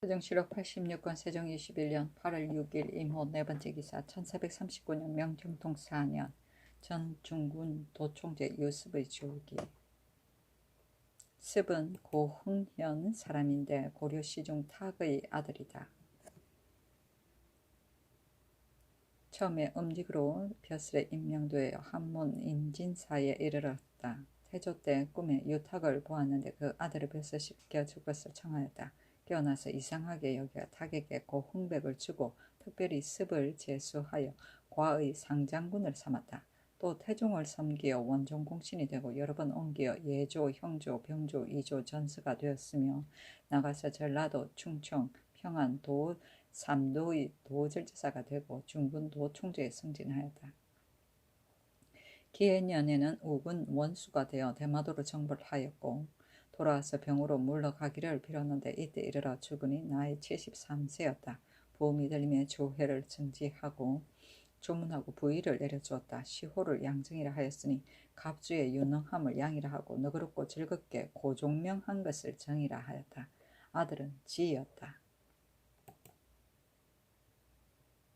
세종시록 86권 세종 21년 8월 6일 임호 네번째 기사 1439년 명정통 4년 전중군 도총재 유습의 주기. 습은 고흥현 사람인데 고려 시중 탁의 아들이다. 처음에 음직으로 벼슬에 임명되어 한문 인진사에 이르렀다. 태조 때 꿈에 유탁을 보았는데 그 아들을 벼슬시켜 줄 것을 청하였다. 깨어나서 이상하게 여겨 탁에게 고흥백을 주고 특별히 습을 제수하여 과의 상장군을 삼았다. 또 태종을 섬기어 원종공신이 되고 여러 번 옮겨 예조, 형조, 병조, 이조 전서가 되었으며 나가서 전라도, 충청, 평안, 도, 삼도의 도절지사가 되고 중군 도총재에 승진하였다. 기해년에는 우군 원수가 되어 대마도로 정벌을 하였고 돌아와서 병으로 물러가기를 빌었는데 이때 이르러 죽으니 나이 73세였다. 부음이 들림에 조회를 증지하고 조문하고 부의를 내려주었다. 시호를 양증이라 하였으니 갑주의 유능함을 양이라 하고 너그럽고 즐겁게 고종명한 것을 정이라 하였다. 아들은 지였다.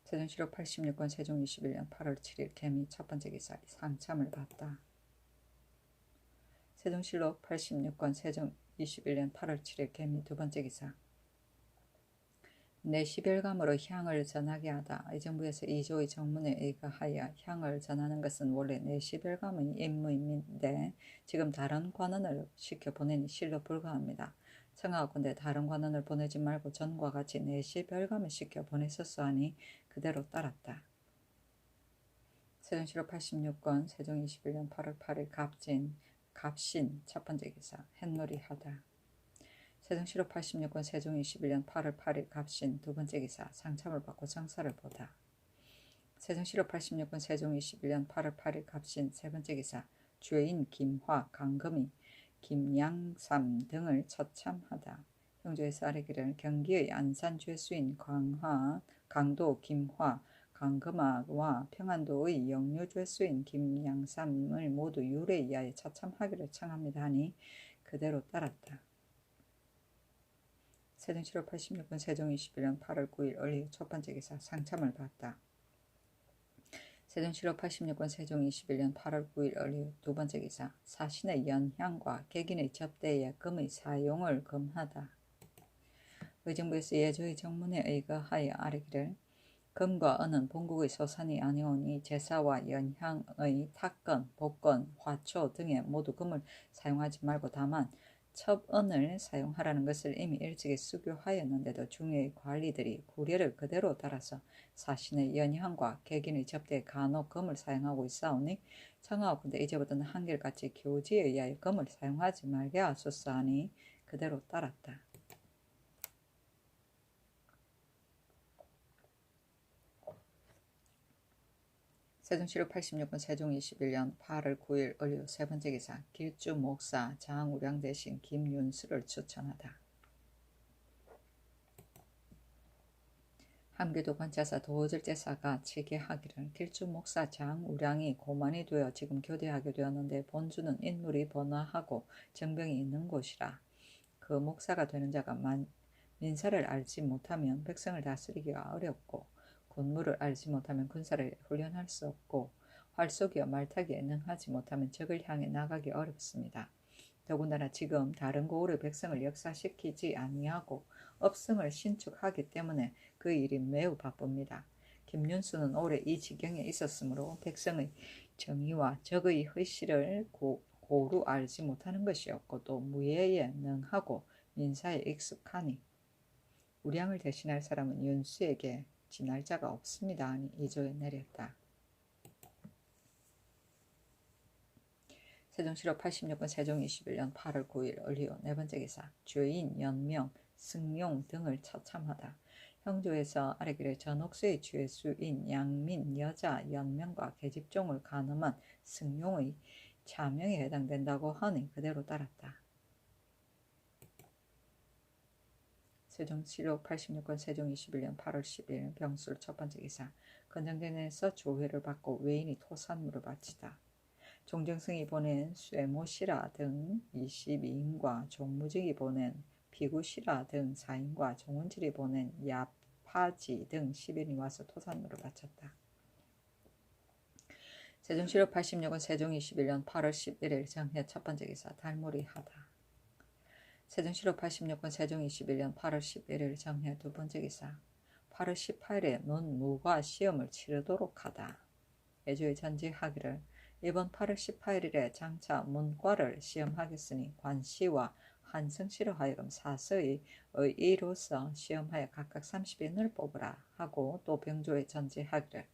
세종시록 86권 세종 21년 8월 7일 개미 첫번째 기사 상참을 받다. 세종시록 86권 세종 21년 8월 7일 개미 두번째 기사 내시별감으로 향을 전하게 하다. 의정부에서 이조의 정문에 의거하여 향을 전하는 것은 원래 내시별감의 임무인데 지금 다른 관원을 시켜 보내니 실로 불가합니다. 청하건대 다른 관원을 보내지 말고 전과 같이 내시별감을 시켜 보냈었어 하니 그대로 따랐다. 세종시록 86권 세종 21년 8월 8일 갑신 첫번째 기사 햇놀이 하다. 세종시록 86권 세종 21년 8월 8일 갑신 두번째 기사 상참을 받고 장사를 보다. 세종시록 86권 세종 21년 8월 8일 갑신 세번째 기사 죄인 김화, 강금이, 김양삼 등을 처참하다. 형조에서 아뢰기를 경기의 안산 죄수인 강도 김화, 강금아와 평안도의 영유 죄수인 김양삼을 모두 율에 의하여 처참하기를 청합니다 하니 그대로 따랐다. 세종시록 86권 세종 21년 8월 9일 을리 첫번째 기사 상참을 받다. 세종시록 86권 세종 21년 8월 9일 을리 두번째 기사 사신의 연향과 객인의 접대에 금의 사용을 금하다. 의정부에서 예조의 정문에 의거하여 아뢰기를 금과 은은 본국의 소산이 아니오니 제사와 연향의 탁건, 복건, 화초 등에 모두 금을 사용하지 말고 다만 첩은을 사용하라는 것을 이미 일찍이 수교하였는데도 중요의 관리들이 구례를 그대로 따라서 사신의 연향과 객인의 접대에 간혹 금을 사용하고 있사오니 청하옵건대 이제부터는 한결같이 교지에 의하여 금을 사용하지 말게 하소서 하니 그대로 따랐다. 세종시록 86권 세종 21년 8월 9일 을류 세번째 기사 길주 목사 장우량 대신 김윤수를 추천하다. 함교도 관차사 도절제사가 치계하기를 길주 목사 장우량이 고만이 되어 지금 교대하게 되었는데 본주는 인물이 번화하고 정병이 있는 곳이라 그 목사가 되는 자가 민사를 알지 못하면 백성을 다스리기가 어렵고 군무를 알지 못하면 군사를 훈련할 수 없고 활쏘기와 말타기에 능하지 못하면 적을 향해 나가기 어렵습니다. 더군다나 지금 다른 고을의 백성을 역사시키지 아니하고 업승을 신축하기 때문에 그 일이 매우 바쁩니다. 김윤수는 오래 이 지경에 있었으므로 백성의 정의와 적의 허실을 고루 알지 못하는 것이었고 또 무예에 능하고 민사에 익숙하니 우량을 대신할 사람은 윤수에게 지날 자가 없습니다 하니 이조에 내렸다. 세종시록 86권 세종 21년 8월 9일 을리오 네번째 기사 죄인, 연명, 승용 등을 처참하다. 형조에서 아뢰기를 전옥수의 죄수인 양민, 여자, 연명과 계집종을 간음한 승용의 차명에 해당된다고 하니 그대로 따랐다. 세종시록 86권 세종 21년 8월 10일 병술 첫번째 기사 건정전에서 조회를 받고 외인이 토산물을 바치다. 종정승이 보낸 쇠모시라 등 22인과 종무직이 보낸 비구시라 등 사인과 종은질이 보낸 야파지 등 10인이 와서 토산으로 바쳤다. 세종시로 86은 세종 21년 8월 11일 정해 첫 번째 기사 달무리하다. 세종시로 86은 세종 21년 8월 11일 정해 두 번째 기사 8월 18일에 논무과 시험을 치르도록 하다. 예조에 전지하기를 이번 8월 18일에 장차 문과를 시험하겠으니 관시와 한승시로 하여금 사서의 의의로서 시험하여 각각 30인을 뽑으라 하고 또 병조에 전지하기를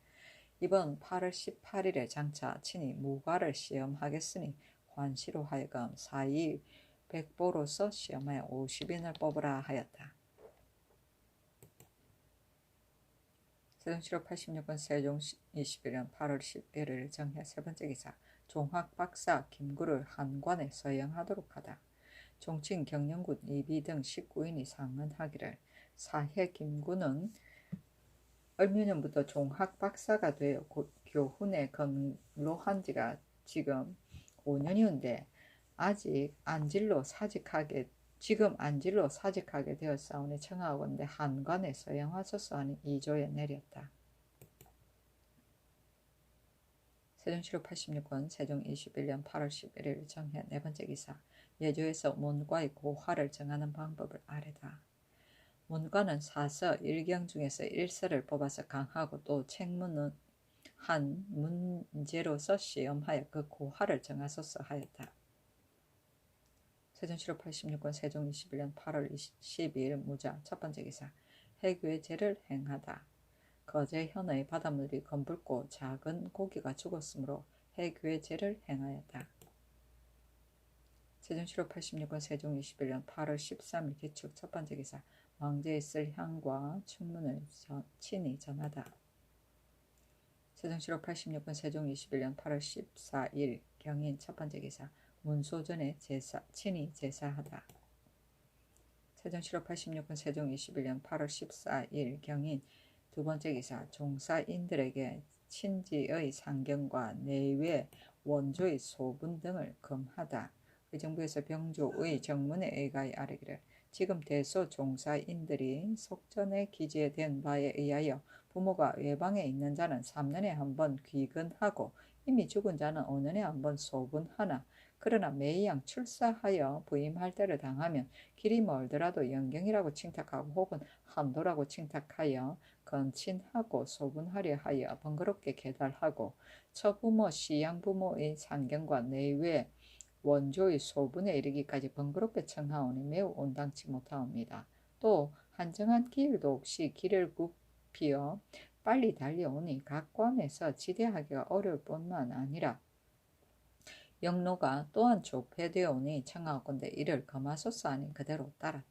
이번 8월 18일에 장차 친히 무과를 시험하겠으니 관시로 하여금 사의 백보로서 시험하여 50인을 뽑으라 하였다. 세종시로 86년 세종 21년 8월 11일 정해 세 번째 기사 종학박사 김구를 한관에 서영하도록 하다. 종친 경영군 이비 등 19인이 상언하기를 사해 김구는 얼몇 년부터 종학박사가 되어 교훈에 근로한 지가 지금 5년이온데 아직 안질로 사직하게 되었사오니 청하건대 한관에 서영하소서 하니 이조에 내렸다. 세종시로 86권 세종 21년 8월 11일 정해 네 번째 기사 예조에서 문과의 고화를 정하는 방법을 아래다. 문과는 사서 일경 중에서 일서를 뽑아서 강하고 또 책문은 한 문제로서 시험하여 그 고화를 정하소서 하였다. 세종시로 86권 세종 21년 8월 12일 무자 첫 번째 기사 해교의 죄를 행하다. 거제 현의 바닷물이 검붉고 작은 고기가 죽었으므로 해교의 죄를 행하였다. 세종시로 86권 세종 21년 8월 13일 기축 첫 번째 기사 왕제에 쓸 향과 충문을 친히 전하다. 세종시로 86권 세종 21년 8월 14일 경인 첫 번째 기사 문소전에 친히 제사하다. 세종시로 86권 세종 21년 8월 14일 경인 두 번째 기사 종사인들에게 친지의 상경과 내외 원조의 소분 등을 금하다. 의정부에서 병조의 정문에 의가에 아뢰기를 지금 대소 종사인들이 속전에 기재된 바에 의하여 부모가 외방에 있는 자는 3년에 한 번 귀근하고 이미 죽은 자는 5년에 한 번 소분하나 그러나 매양 출사하여 부임할 때를 당하면 길이 멀더라도 영경이라고 칭탁하고 혹은 한도라고 칭탁하여 건친하고 소분하려 하여 번거롭게 계달하고 처부모 시양부모의 상경과 내외 원조의 소분에 이르기까지 번거롭게 청하오니 매우 온당치 못하옵니다. 또 한정한 기일도 없이 길을 굽히어 빨리 달려오니 각 관에서 지대하기가 어려울 뿐만 아니라 영로가 또한 좁혀되오니 청하건대 이를 금하소서 하니 그대로 따랐다.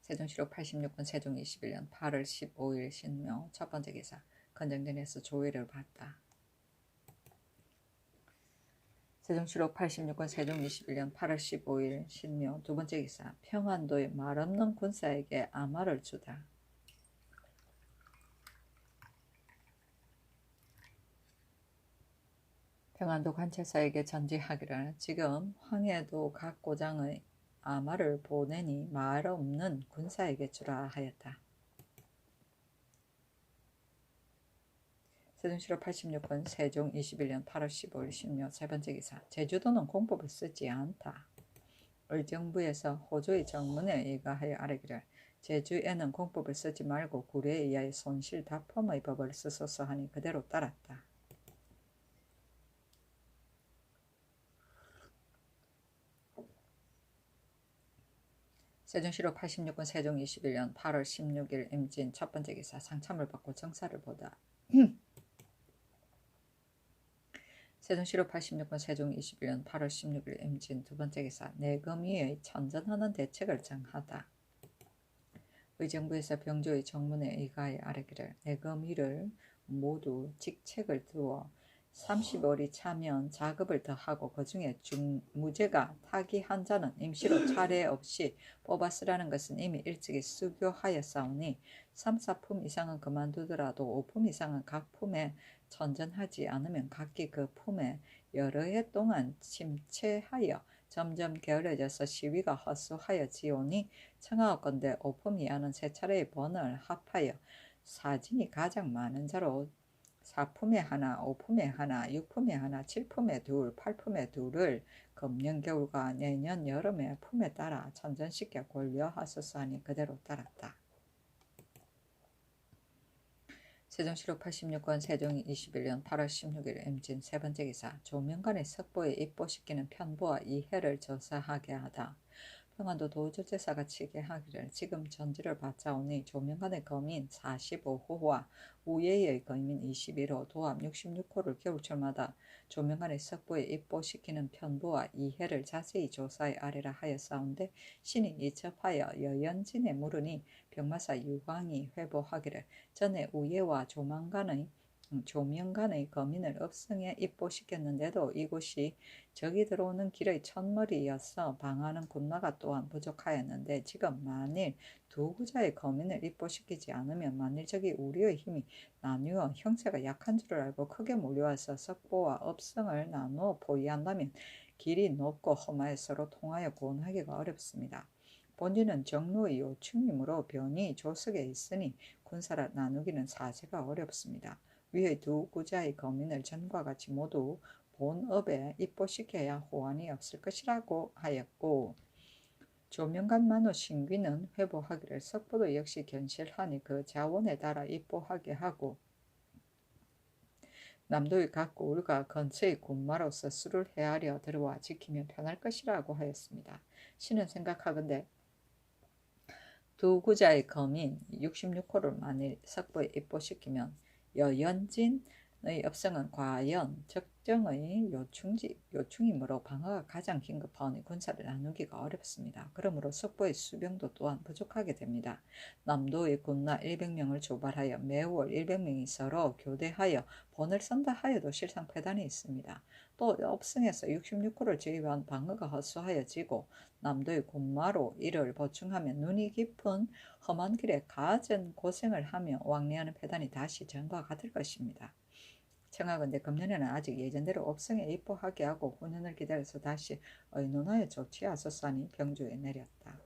세종시로 86권 세종 21년 8월 15일 신묘 첫 번째 기사 건정전에서 조의를 받다. 세종시로 86권 세종 21년 8월 15일 신묘 두 번째 기사 평안도의 말없는 군사에게 아마를 주다. 평안도 관찰사에게 전지하기를 지금 황해도 각 고장의 아마를 보내니 말 없는 군사에게 주라 하였다. 세종시로 86권 세종 21년 8월 15일 신묘 세 번째 기사 제주도는 공법을 쓰지 않다. 의정부에서 호조의 정문에 의거하여 아뢰기를 제주에는 공법을 쓰지 말고 구례에 의하여 손실 다펌의 법을 쓰소서 하니 그대로 따랐다. 세종시로 86권 세종 21년 8월 16일 임진 첫 번째 기사 상참을 받고 정사를 보다. 세종시로 86권 세종 21년 8월 16일 임진 두 번째 기사 내금위의 천전하는 대책을 정하다. 의정부에서 병조의 정문에 의가에 아뢰기를 내금위를 모두 직책을 두어 30월이 차면 자급을 더하고 그 중에 무죄가 타기한 자는 임시로 차례 없이 뽑아 쓰라는 것은 이미 일찍이 수교하였사오니 3, 4품 이상은 그만두더라도 5품 이상은 각 품에 천전하지 않으면 각기 그 품에 여러 해 동안 침체하여 점점 게을러져서 시위가 허수하여지오니 청하건대 오품 이하는 세 차례의 번을 합하여 사진이 가장 많은 자로 4품에 하나, 5품에 하나, 6품에 하나, 7품에 둘, 8품에 둘을 금년 겨울과 내년 여름의 품에 따라 천전시켜 권려하소서 하니 그대로 따랐다. 세종실록 86권 세종 21년 8월 16일 임진 세 번째 기사 조명관의 석보에 입보시키는 편보와 이해를 조사하게 하다. 평안도 도우절제사가 치게 하기를 지금 전지를 받자오니 조명관의 검인 45호와 우예의 검인 21호 도합 66호를 겨울철마다 조명관의 석보에 입보시키는 편보와 이해를 자세히 조사해 아래라 하였사온데 신이 이첩하여 여연진에 물으니 병마사 유광이 회보하기를 전에 우예와 조명관의 검인을 업성에 입보시켰는데도 이곳이 적이 들어오는 길의 첫머리여서 방하는 군마가 또한 부족하였는데 지금 만일 두 구자의 검인을 입보시키지 않으면 만일 적이 우리의 힘이 나뉘어 형세가 약한 줄을 알고 크게 몰려와서 석보와 업성을 나누어 포위한다면 길이 높고 험하여 서로 통하여 구원하기가 어렵습니다. 본지는 정로의 요충이므로 변이 조석에 있으니 군사를 나누기는 사세가 어렵습니다. 위의 두 구자의 검인을 전과 같이 모두 본업에 입보시켜야 호환이 없을 것이라고 하였고 조명관 만호 신귀는 회보하기를 석보도 역시 견실하니 그 자원에 따라 입보하게 하고 남도의 각 고을과 근처의 군마로서 수를 헤아려 들어와 지키면 편할 것이라고 하였습니다. 신은 생각하건대 두 구자의 검인 66호를 만일 석보에 입보시키면 여연진의 업성은 과연 적정의 요충이므로 방어가 가장 긴급하오니 군사를 나누기가 어렵습니다. 그러므로 석보의 수병도 또한 부족하게 됩니다. 남도의 군나 100명을 조발하여 매월 100명이 서로 교대하여 본을 선다 하여도 실상 패단이 있습니다. 또 업성에서 66호를 제외한 방어가 허수하여지고 남도의 군마로 이를 보충하면 눈이 깊은 험한 길에 갖은 고생을 하며 왕래하는 패단이 다시 전과 같을 것입니다. 청하건대 금년에는 아직 예전대로 업성에 입보하게 하고 후년을 기다려서 다시 의논하여 조치하소서 하니 병조에 내렸다.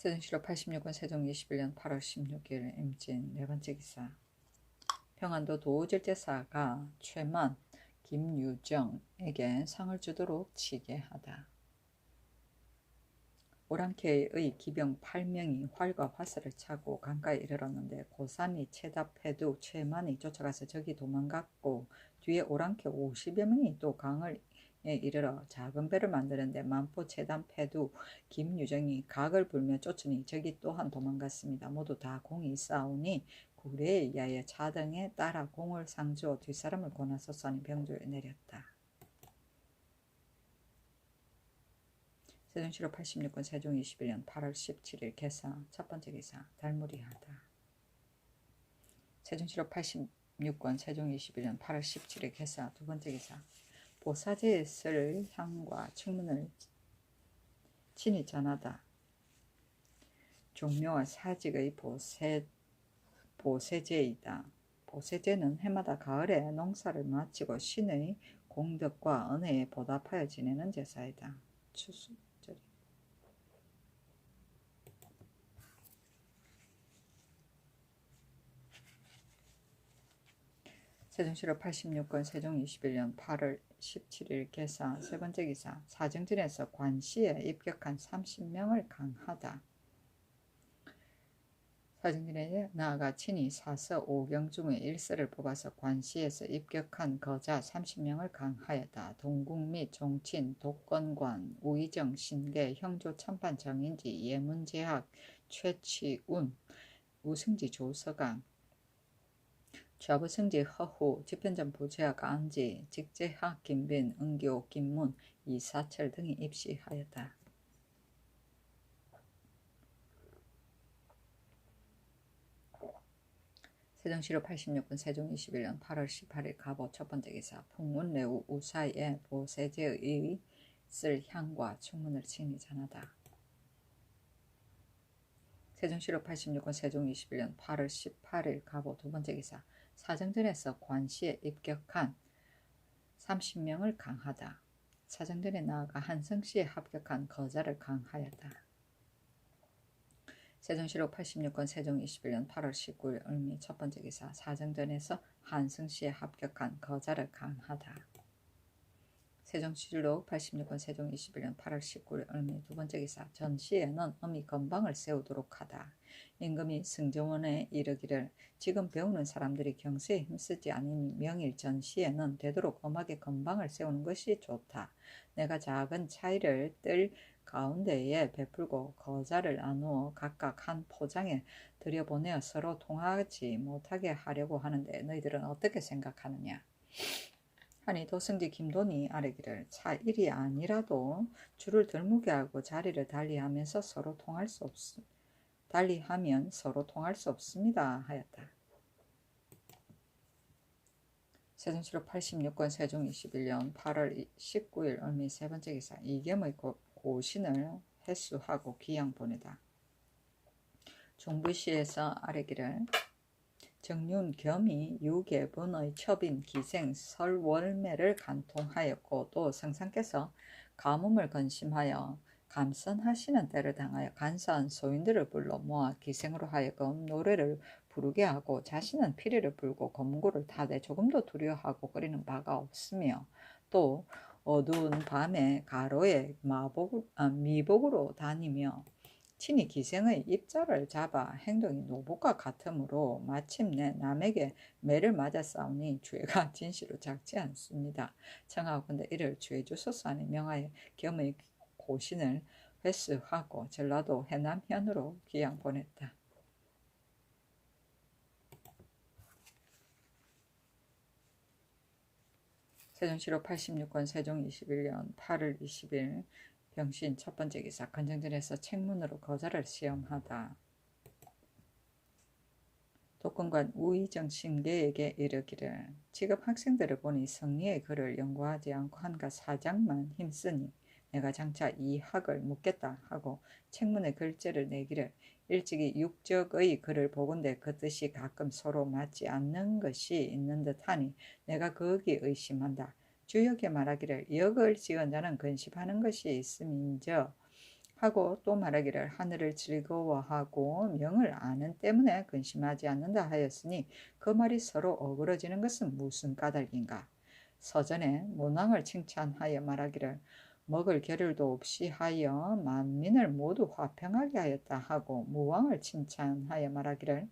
세종실록 86권 세종 21년 8월 16일 임진 네 번째 기사 평안도 도우절제사가 최만 김유정에게 상을 주도록 치게 하다. 오랑캐의 기병 8명이 활과 화살을 차고 강가에 이르렀는데 고산이 채답해도 최만이 쫓아가서 적이 도망갔고 뒤에 오랑캐 50여 명이 또 강을 이르러 작은 배를 만드는데 만포 채담 패두 김유정이 각을 불며 쫓으니 적이 또한 도망갔습니다. 모두 다 공이 싸우니 구례에 의하여 차등에 따라 공을 상주어 뒷사람을 권하소서 하니 병조에 내렸다. 세종실록 86권 세종 21년 8월 17일 개사 첫 번째 기사 달무리하다. 세종실록 86권 세종 21년 8월 17일 개사 두 번째 기사 보사제에 쓸 향과 책문을 친히 전하다. 종묘와 사직의 보세제이다. 보세제는 해마다 가을에 농사를 마치고 신의 공덕과 은혜에 보답하여 지내는 제사이다. 추수 세종실록 86권 세종 21년 8월 17일 개사 세 번째 기사 사정진에서 관시에 입격한 30명을 강하다. 사정진에 나아가 친히 사서 5경 중에 1서를 뽑아서 관시에서 입격한 거자 30명을 강하였다. 동국 및 종친, 독건관, 우의정, 신계, 형조 참판 정인지, 예문제학, 최치운, 우승지 조서강, 좌부승지 허후, 집현전 부제학 안지, 직제학 김빈, 은교, 김문, 이사철 등이 입시하였다. 세종시로 86군 세종 21년 8월 18일 갑오 첫 번째 기사 풍문내우 우사에 보세제의 쓸 향과 충문을 친히 전하다. 세종시로 86군 세종 21년 8월 18일 갑오 두 번째 기사 사정전에서 관시에 입격한 30명을 강하다. 사정전에 나아가 한성시에 합격한 거자를 강하였다. 세종시로 86건 세종 21년 8월 19일 을미 첫 번째 기사 사정전에서 한성시에 합격한 거자를 강하다. 세종시로 86건 세종 21년 8월 19일 을미 두 번째 기사 전시에는 엄히 건방을 세우도록 하다. 임금이 승정원에 이르기를 지금 배우는 사람들이 경세에 힘쓰지 않으니 명일 전시에는 되도록 엄하게 건방을 세우는 것이 좋다. 내가 작은 차이를 뜰 가운데에 베풀고 거자를 나누어 각각 한 포장에 들여보내어 서로 통하지 못하게 하려고 하는데 너희들은 어떻게 생각하느냐. 하니 도승지 김돈이 아뢰기를 차일이 아니라도 줄을 들무게 하고 자리를 달리하면 서로 통할 수 없습니다 하였다. 세종시로 86권 세종 21년 8월 19일 을미 세 번째 기사 이겸의 고신을 해수하고 귀양 보내다. 종부시에서 아뢰기를 정륜 겸이 유계분의 첩인 기생 설월매를 간통하였고 또 성상께서 가뭄을 근심하여 감선하시는 때를 당하여 간사한 소인들을 불러 모아 기생으로 하여금 노래를 부르게 하고 자신은 피리를 불고 검구를 타되 조금도 두려워하고 끓이는 바가 없으며 또 어두운 밤에 가로에 미복으로 다니며 친히 기생의 입자를 잡아 행동이 노복과 같으므로 마침내 남에게 매를 맞아 싸우니 죄가 진실로 작지 않습니다. 청하건대 이를 죄 주소서 하니 명하여 겸의 고신을 회수하고 전라도 해남현으로 귀양 보냈다. 세종시로 86권 세종 21년 8월 20일 병신 첫 번째 기사 건정전에서 책문으로 거자를 시험하다. 독건관 우의정 신계에게 이르기를 지금 학생들을 보니 성리의 글을 연구하지 않고 한가 사장만 힘쓰니 내가 장차 이 학을 묻겠다 하고 책문의 글자를 내기를 일찍이 육적의 글을 보건대 그 뜻이 가끔 서로 맞지 않는 것이 있는 듯하니 내가 거기 의심한다. 주역에 말하기를 역을 지은 자는 근심하는 것이 있음인저 하고 또 말하기를 하늘을 즐거워하고 명을 아는 때문에 근심하지 않는다 하였으니 그 말이 서로 어그러지는 것은 무슨 까닭인가. 서전에 문왕을 칭찬하여 말하기를 먹을 겨를도 없이 하여 만민을 모두 화평하게 하였다 하고 무왕을 칭찬하여 말하기를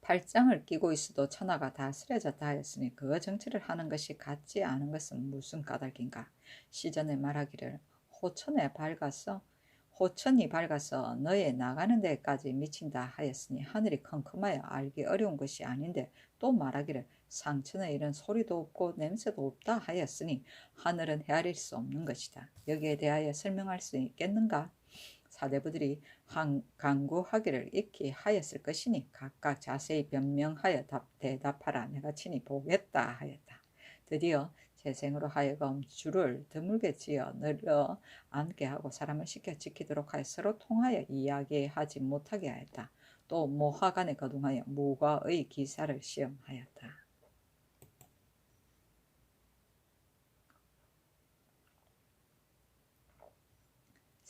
팔짱을 끼고 있어도 천하가 다 쓰러졌다 하였으니 그 정치를 하는 것이 같지 않은 것은 무슨 까닭인가. 시전에 말하기를 호천이 밝아서 너의 나가는 데까지 미친다 하였으니 하늘이 컴컴하여 알기 어려운 것이 아닌데 또 말하기를 상천에 이런 소리도 없고 냄새도 없다 하였으니 하늘은 헤아릴 수 없는 것이다. 여기에 대하여 설명할 수 있겠는가? 사대부들이 강구하기를 익히 하였을 것이니 각각 자세히 변명하여 대답하라. 내가 친히 보겠다 하였다. 드디어 재생으로 하여금 줄을 드물게 지어 늘어 앉게 하고 사람을 시켜 지키도록 하여 서로 통하여 이야기하지 못하게 하였다. 또 모하간에 거둥하여 무과의 기사를 시험하였다.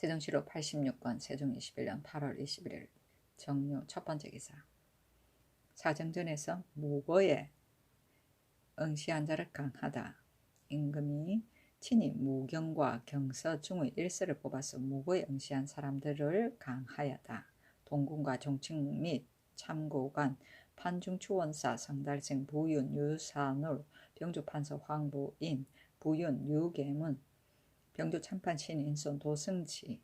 세종시로 86권 세종 21년 8월 21일 정류 첫 번째 기사 사정전에서 무고에 응시한 자를 강하다. 임금이 친히 무경과 경서 중의 일서를 뽑아서 무고에 응시한 사람들을 강하였다. 동군과 종칭 및 참고관 판중추원사 성달생 부윤 유산울 병주판서 황부인 부윤 유계문 병조 참판 신인손 도승지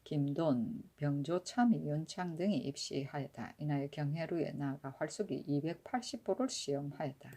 김돈 병조참이 윤창 등이 입시하였다. 이날 경회루에 나아가 활쏘기 280보를 시험하였다.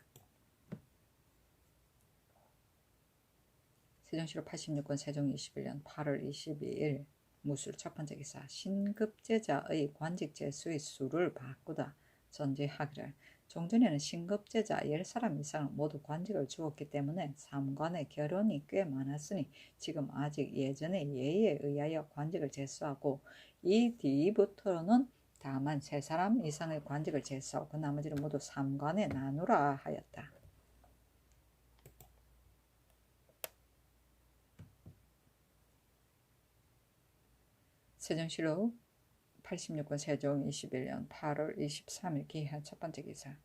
세종시로 86권 세종 21년 8월 22일 무술 첫 번째 기사 신급제자의 관직제수의 수를 바꾸다. 전제하기를. 종전에는 신급제자 10사람 이상을 모두 관직을 주었기 때문에 삼관의 결혼이 꽤 많았으니 지금 아직 예전의 예의에 의하여 관직을 제수하고 이 뒤부터는 다만 3사람 이상의 관직을 제수하고 그 나머지를 모두 삼관에 나누라 하였다. 세종시록 86권 세종 21년 8월 23일 기한 첫 번째 기사.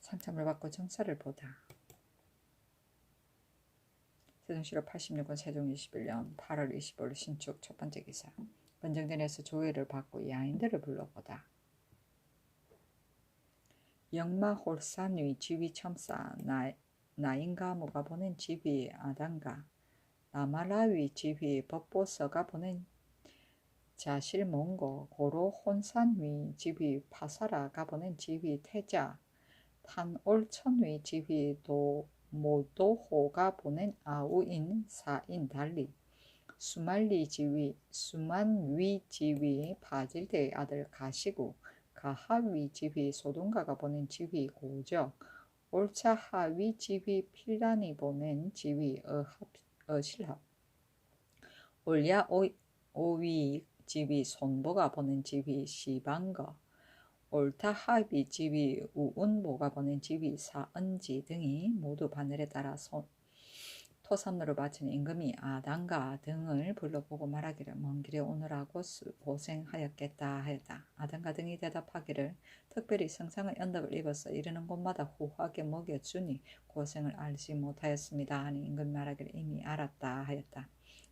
상참을 받고 정사를 보다. 세종시록 86권 세종 21년 8월 25일 신축 첫 번째 기사. 번정전에서 조회를 받고 야인들을 불러보다. 영마홀산위 지휘첨사 나인가무가 보낸 지휘 아단가 나말라위 지휘 법보서가 보낸 자실몽고 고로 혼산위 지휘 파사라가 보낸 지휘 태자 탄올천위 지휘 모도호가 보낸 아우인 사인 달리 수만위 지휘 바질대의 아들 가시구 가하위 지휘 소동가가 보낸 지휘 고적 올차하위 지휘 필란이 보낸 지휘 어실합 올야 오위 지휘 손보가 보낸 지휘 시방거 올타하위 지휘 우운보가 보낸 지휘 사은지 등이 모두 바늘에 따라 토산로를 바친 임금이 아단가 등을 불러보고 말하기를 먼 길에 오느라고 고생하였겠다 하였다. 아단가 등이 대답하기를 특별히 성상의 언덕을 입어서 이르는 곳마다 후하게 먹여주니 고생을 알지 못하였습니다 하니 임금이 말하기를 이미 알았다 하였다.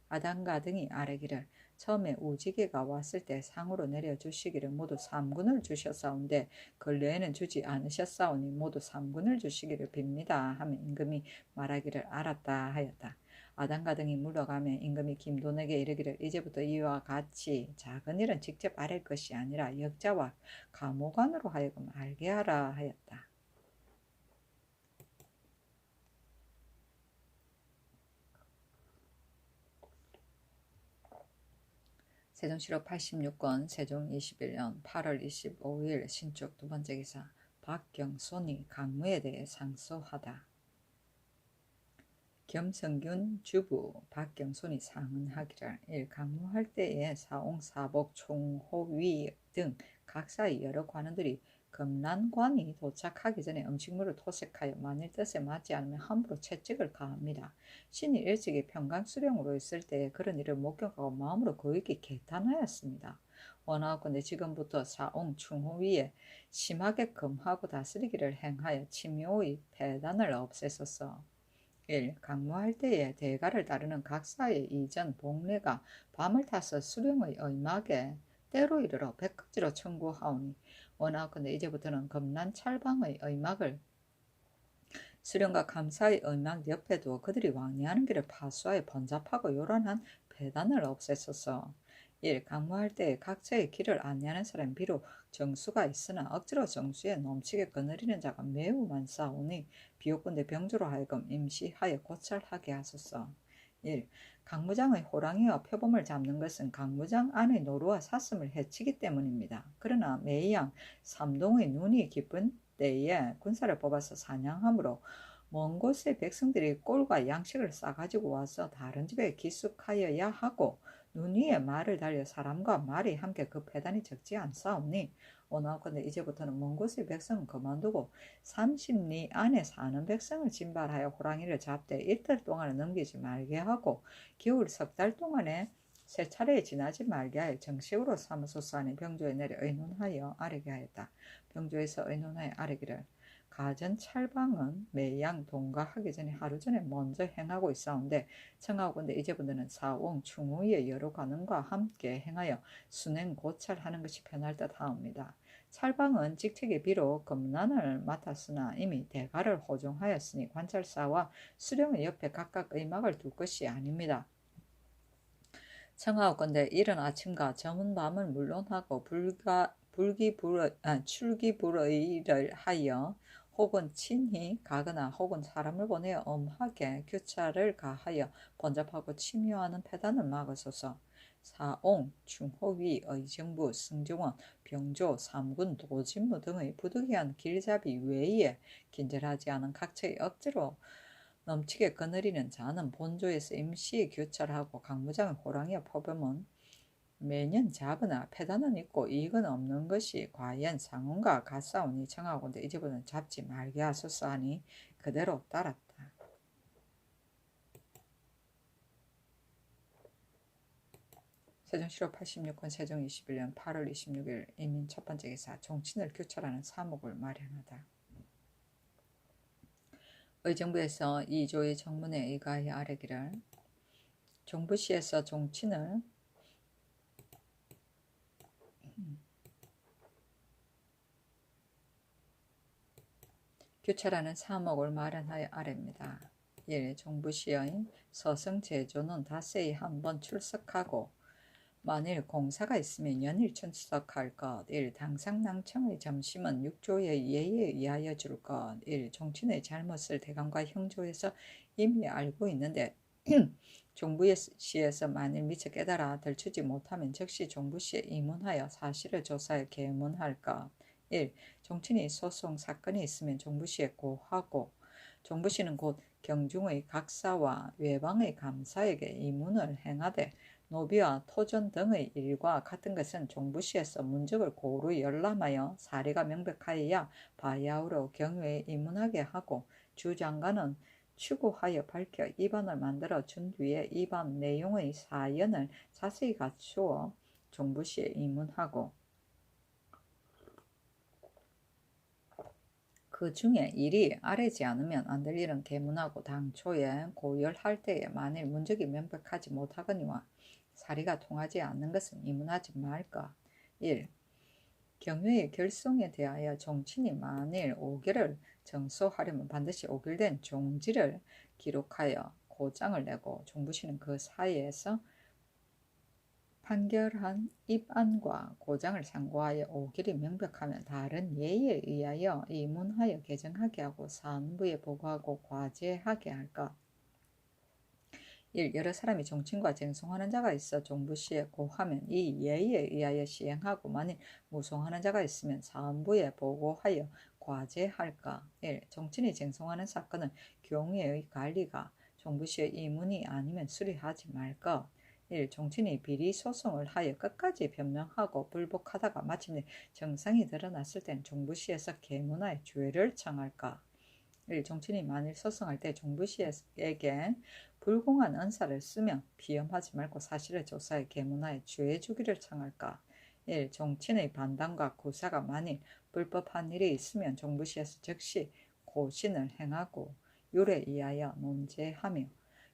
아단가 등이 아뢰기를 처음에 우지개가 왔을 때 상으로 내려주시기를 모두 3군을 주셨사온데 근래에는 주지 않으셨사오니 모두 3군을 주시기를 빕니다 하며 임금이 말하기를 알았다 하였다. 아단가 등이 물러가며 임금이 김돈에게 이르기를 이제부터 이와 같이 작은 일은 직접 아랠 것이 아니라 역자와 감호관으로 하여금 알게 하라 하였다. 세종시록 86권 세종 21년 8월 25일 신축 두 번째 기사. 박경손이 강무에 대해 상소하다. 겸성균 주부 박경손이 상언하기를 1. 강무할 때에 사옹 사복 총호위 등 각사의 여러 관원들이 금란관이 도착하기 전에 음식물을 토색하여 만일 뜻에 맞지 않으면 함부로 채찍을 가합니다. 신이 일찍이 평강수령으로 있을 때 그런 일을 목격하고 마음으로 그에게 개탄하였습니다. 원하건대 지금부터 사옹 충호위에 심하게 금하고 다스리기를 행하여 침묘의 폐단을 없애소서. 1. 강무할 때에 대가를 따르는 각사의 이전 복례가 밤을 타서 수령의 의막에 때로 이르러 백급지로 청구하오니 원하건대 이제부터는 금난찰방의 의막을 수령과 감사의 의막 옆에 두어 그들이 왕래하는 길을 파수하여 번잡하고 요란한 폐단을 없애소서. 1. 강무할 때에 각처의 길을 안내하는 사람이 비록 정수가 있으나 억지로 정수에 넘치게 거느리는 자가 매우 많사오니 비옥건대 병주로 하여금 임시하여 고찰하게 하소서. 1. 강무장의 호랑이와 표범을 잡는 것은 강무장 안의 노루와 사슴을 해치기 때문입니다. 그러나 매양 삼동의 눈이 깊은 때에 군사를 뽑아서 사냥하므로 먼 곳의 백성들이 꼴과 양식을 싸가지고 와서 다른 집에 기숙하여야 하고 눈 위에 말을 달려 사람과 말이 함께 그 폐단이 적지 않사오니 원하건대 이제부터는 먼 곳의 백성은 그만두고 30리 안에 사는 백성을 진발하여 호랑이를 잡되 이틀 동안은 넘기지 말게 하고 겨울 3달 동안에 세 차례에 지나지 말게 하여 정식으로 사무소서 안에 병조에 내려 의논하여 아뢰게 하였다. 병조에서 의논하여 아뢰기를 가전 찰방은 매양 동가하기 전에 하루 전에 먼저 행하고 있사온데 청하건대 이제부터는 사옹 충우의 여러 관원과 함께 행하여 순행 고찰하는 것이 편할 듯 하옵니다. 찰방은 직책이 비록 금난을 맡았으나 이미 대가를 호종하였으니 관찰사와 수령의 옆에 각각 의막을 둘 것이 아닙니다. 청하건대 이른 아침과 저문 밤을 물론하고 출기불의를 하여 혹은 친히 가거나 혹은 사람을 보내어 엄하게 규찰을 가하여 번잡하고 침묘하는 폐단을 막으소서. 사옹, 충호위, 의정부, 승정원, 병조, 삼군, 도진무 등의 부득이한 길잡이 외에 긴절하지 않은 각처에 억지로 넘치게 거느리는 자는 본조에서 임시 교찰하고 강무장을 호랑이에 포범은 매년 잡으나 패단은 있고 이익은 없는 것이 과연 상훈과 같사오니 청하고도 이 집은 잡지 말게 하소서 하니 그대로 따랐다. 세종시로 86권 세종 21년 8월 26일 이민 첫 번째 기사 종친을 교찰하는 사목을 마련하다. 의정부에서 이조의 정문에 의가하여 아뢰기를 종부시에서 종친을 교찰하는 사목을 마련하여 아뢰입니다. 1. 종부시의 서승제조는 닷새에 한 번 출석하고 만일 공사가 있으면 연일 출석할 것. 1. 당상낭청의 점심은 육조의 예에 의하여 줄 것. 1. 종친의 잘못을 대감과 형조에서 이미 알고 있는데 종부시에서 만일 미처 깨달아 들추지 못하면 즉시 종부시에 이문하여 사실을 조사해 계문할 것. 1. 종친이 소송 사건이 있으면 종부시에 고하고 종부시는 곧 경중의 각사와 외방의 감사에게 이문을 행하되 노비와 토전 등의 일과 같은 것은 종부시에서 문적을 고루 열람하여 사례가 명백하여야 바야흐로 경위에 입문하게 하고 주장관은 추구하여 밝혀 입안을 만들어 준 뒤에 입안 내용의 사연을 자세히 갖추어 종부시에 입문하고 그 중에 일이 아래지 않으면 안 될 일은 계문하고 당초에 고열할 때에 만일 문적이 명백하지 못하거니와 사리가 통하지 않는 것은 이문하지 말까. 1. 경유의 결성에 대하여 종친이 만일 오결을 정소하려면 반드시 오결된 종지를 기록하여 고장을 내고 종부시는 그 사이에서 판결한 입안과 고장을 상고하여 오결이 명백하면 다른 예에 의하여 이문하여 개정하게 하고 사안부에 보고하고 과제하게 할까. 1. 여러 사람이 종친과 쟁송하는 자가 있어 종부시에 고하면 이 예에 의하여 시행하고 만일 무송하는 자가 있으면 사안부에 보고하여 과제할까. 1. 종친이 쟁송하는 사건은 경위의 관리가 종부시에 이문이 아니면 수리하지 말까. 1. 종친이 비리 소송을 하여 끝까지 변명하고 불복하다가 마침내 정상이 드러났을 땐 종부시에서 계문하여 죄를 청할까. 1. 종친이 만일 소송할 때 종부시에게 불공한 언사를 쓰며 비염하지 말고 사실을 조사해 계문하여 죄 주기를 청할까. 1. 종친의 반담과 구사가 만일 불법한 일이 있으면 종부시에서 즉시 고신을 행하고 율에 의하여 논제하며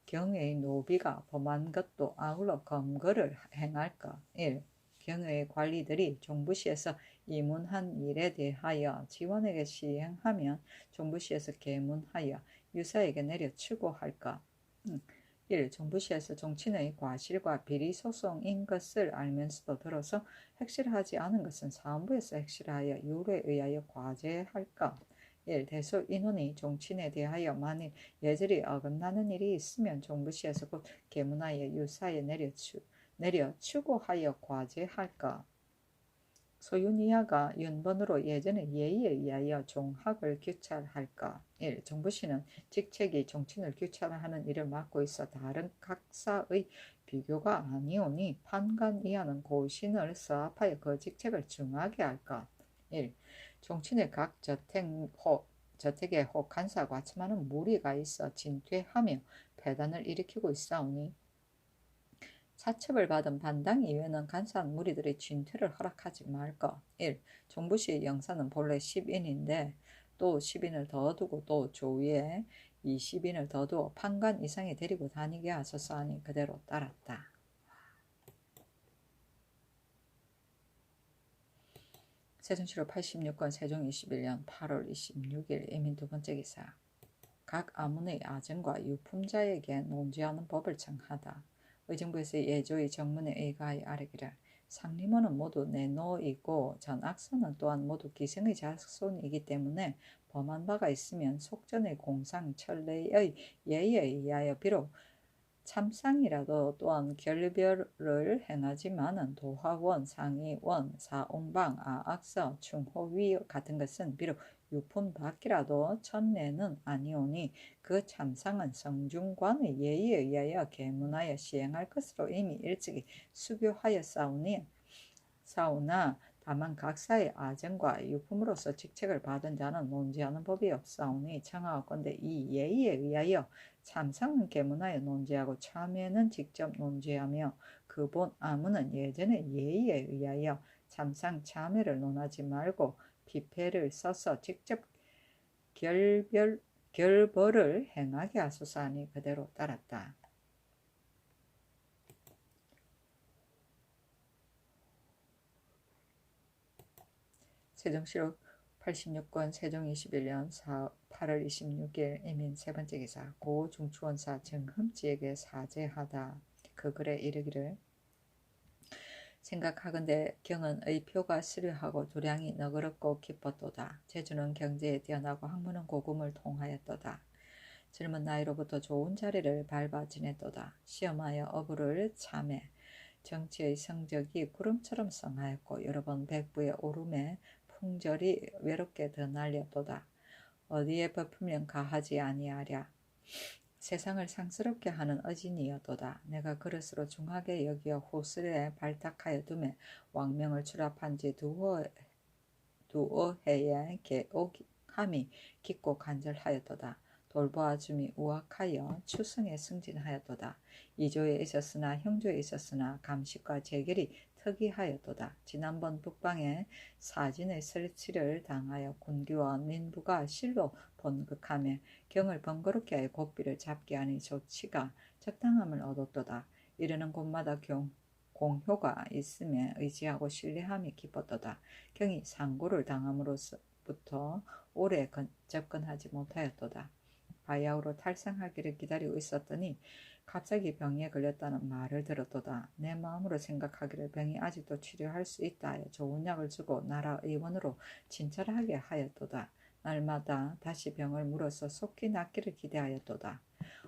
경의 노비가 범한 것도 아울러 검거를 행할까. 1. 경의 관리들이 종부시에서 이문한 일에 대하여 지원에게 시행하면 종부시에서 계문하여 유사에게 내려 추구할까. 1. 종부시에서 종친의 과실과 비리 소송인 것을 알면서도 들어서 핵실하지 않은 것은 사안부에서 핵실하여 율에 의하여 과제할까. 1. 대소 인원이 종친에 대하여 만일 예절이 어긋나는 일이 있으면 종부시에서 곧 계문하여 유사에 내려 추구하여 과제할까. 소윤이하가 윤번으로 예전의 예의에 의하여 종학을 규찰할까. 1. 종부시는 직책이 종친을 규찰하는 일을 맡고 있어 다른 각사의 비교가 아니오니 판관 이하는 고신을 서합하여 그 직책을 중하게 할까. 1. 종친의 각 저택에 혹 간사 과침하는 무리가 있어 진퇴하며 배단을 일으키고 있사오니 사첩을 받은 반당 이외에는 간사한 무리들의 진퇴를 허락하지 말까. 1. 종부시의 영사는 본래 10인인데 또 10인을 더 두고 또 조위에 20인을 더 두어 판관 이상이 데리고 다니게 하소서 하니 그대로 따랐다. 세종시로 86권 세종 21년 8월 26일 이민 두 번째 기사 각 아문의 아전과 유품자에게 논지하는 법을 정하다. 의정부에서 예조의 정문에 의가하여 아뢰기를 상림원은 모두 내노이고 전악선은 또한 모두 기생의 자손이기 때문에 범한 바가 있으면 속전의 공상 천례의 예의에 의하여 비록 참상이라도 또한 결별을 행하지만은 도화원, 상의원, 사옹방, 아악서, 충호위 같은 것은 비록 유품 밖이라도 천내는 아니오니 그 참상은 성중관의 예의에 의하여 계문하여 시행할 것으로 이미 일찍이 수교하였사오나 다만 각사의 아정과 유품으로서 직책을 받은 자는 논지하는 법이 없사오니 청하건대 이 예의에 의하여 참상은 계문하여 논지하고 참회는 직접 논지하며 그 본 아무는 예전의 예의에 의하여 참상 참회를 논하지 말고 비패를 써서 직접 결벌을 행하게 하소서 하니 그대로 따랐다. 세종시록 86권 세종 21년 8월 26일 이민 세 번째 기사 고 중추원사 정흠지에게 사제하다. 그 글에 이르기를 생각하건대 경은 의표가 수려하고 도량이 너그럽고 기뻤도다. 제주는 경제에 뛰어나고 학문은 고금을 통하였도다. 젊은 나이로부터 좋은 자리를 밟아 지냈도다. 시험하여 어부를 참해 정치의 성적이 구름처럼 성하였고 여러 번 백부의 오름에 풍절이 외롭게 더 날렸도다. 어디에 버프면 가하지 아니하랴. 세상을 상스럽게 하는 어진이었도다. 내가 그릇으로 중하게 여기어 호술에 발탁하여 두매 왕명을 출합한 지 두어 해에 개옥함이 깊고 간절하였도다. 돌보아줌이 우악하여 추승에 승진하였도다. 이조에 있었으나 형조에 있었으나 감식과 재결이 특이하였도다. 지난번 북방에 사진의 설치를 당하여 군기와 민부가 실로 번극하며 경을 번거롭게 하여 고삐를 잡게 하니 조치가 적당함을 얻었도다. 이르는 곳마다 공효가 있음에 의지하고 신뢰함이 깊었도다. 경이 상고를 당함으로부터 오래 접근하지 못하였도다. 바야흐로 탈상하기를 기다리고 있었더니 갑자기 병에 걸렸다는 말을 들었도다. 내 마음으로 생각하기를 병이 아직도 치료할 수 있다 하여 좋은 약을 주고 나라 의원으로 진찰하게 하였도다. 날마다 다시 병을 물어서 속히 낫기를 기대하였도다.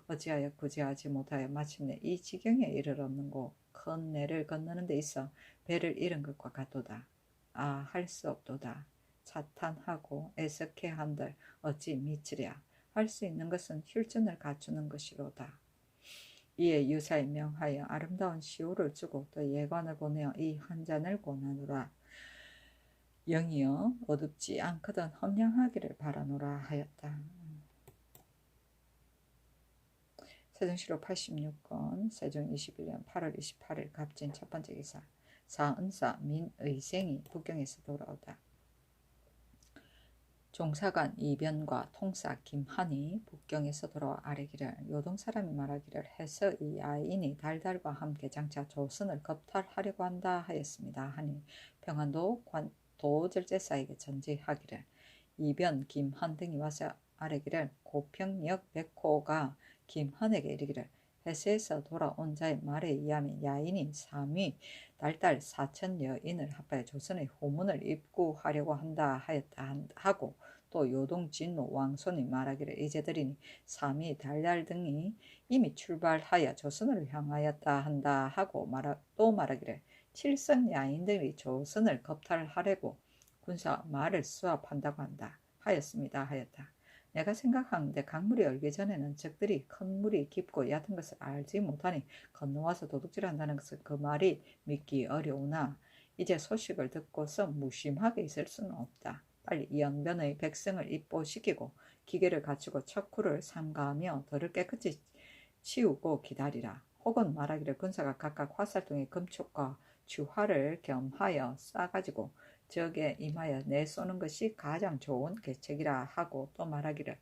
어찌하여 구제하지 못하여 마침내 이 지경에 이르렀는고 큰 내를 건너는 데 있어 배를 잃은 것과 같도다. 아, 할 수 없도다. 차탄하고 애석해 한들 어찌 미치랴. 할 수 있는 것은 힐전을 갖추는 것이로다. 이에 유사에 명하여 아름다운 시호를 주고 또 예관을 보내어 이 한 잔을 권하노라. 영이여 어둡지 않거든 험량하기를 바라노라 하였다. 세종시록 86권 세종 21년 8월 28일 갑진 첫 번째 기사 사은사 민의생이 북경에서 돌아오다. 종사관 이변과 통사 김한이 북경에서 돌아와 아뢰기를 요동사람이 말하기를 해서 이 야인이 달달과 함께 장차 조선을 겁탈하려고 한다 하였습니다. 하니 평안도 도절제사에게 전지하기를 이변 김한 등이 와서 아뢰기를 고평역 백호가 김한에게 이르기를 해세에서 돌아온 자의 말에 의하면 야인이 삼위 달달 4천 여인을 합하여 조선의 호문을 입구하려고 한다 하였다 하고 또 요동 진노 왕손이 말하기를 이제들이니 삼위 달달 등이 이미 출발하여 조선을 향하였다 한다 하고 또 말하기를 칠성 야인들이 조선을 겁탈하려고 군사 말을 수합한다고 한다 하였습니다 하였다. 내가 생각하는데 강물이 얼기 전에는 적들이 큰 물이 깊고 얕은 것을 알지 못하니 건너와서 도둑질한다는 것은 그 말이 믿기 어려우나 이제 소식을 듣고서 무심하게 있을 수는 없다. 빨리 연변의 백성을 입보시키고 기계를 갖추고 척후를 삼가하며 덜을 깨끗이 치우고 기다리라. 혹은 말하기를 군사가 각각 화살통에 금촉과 주화를 겸하여 싸가지고 적에 임하여 내쏘는 것이 가장 좋은 계책이라 하고 또 말하기를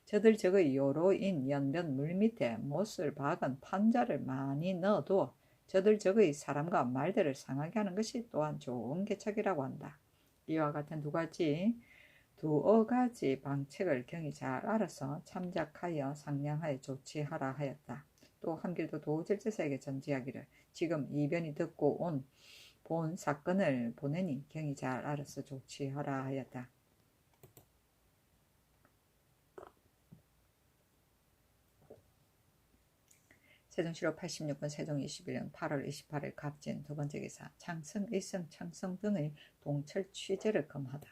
저들 적의 요로인 연변 물밑에 못을 박은 판자를 많이 넣어두어 저들 적의 사람과 말들을 상하게 하는 것이 또한 좋은 계책이라고 한다. 이와 같은 두어 가지 방책을 경이 잘 알아서 참작하여 상냥하여 조치하라 하였다. 또 한길도 도절제사에게 전지하기를 지금 이변이 듣고 온 본 사건을 보내니 경이 잘 알아서 조치하라 하였다. 세종시로 86년 세종 21년 8월 28일 갑진 두 번째 기사 창성, 일성, 창성 등의 동철 취재를 검하다.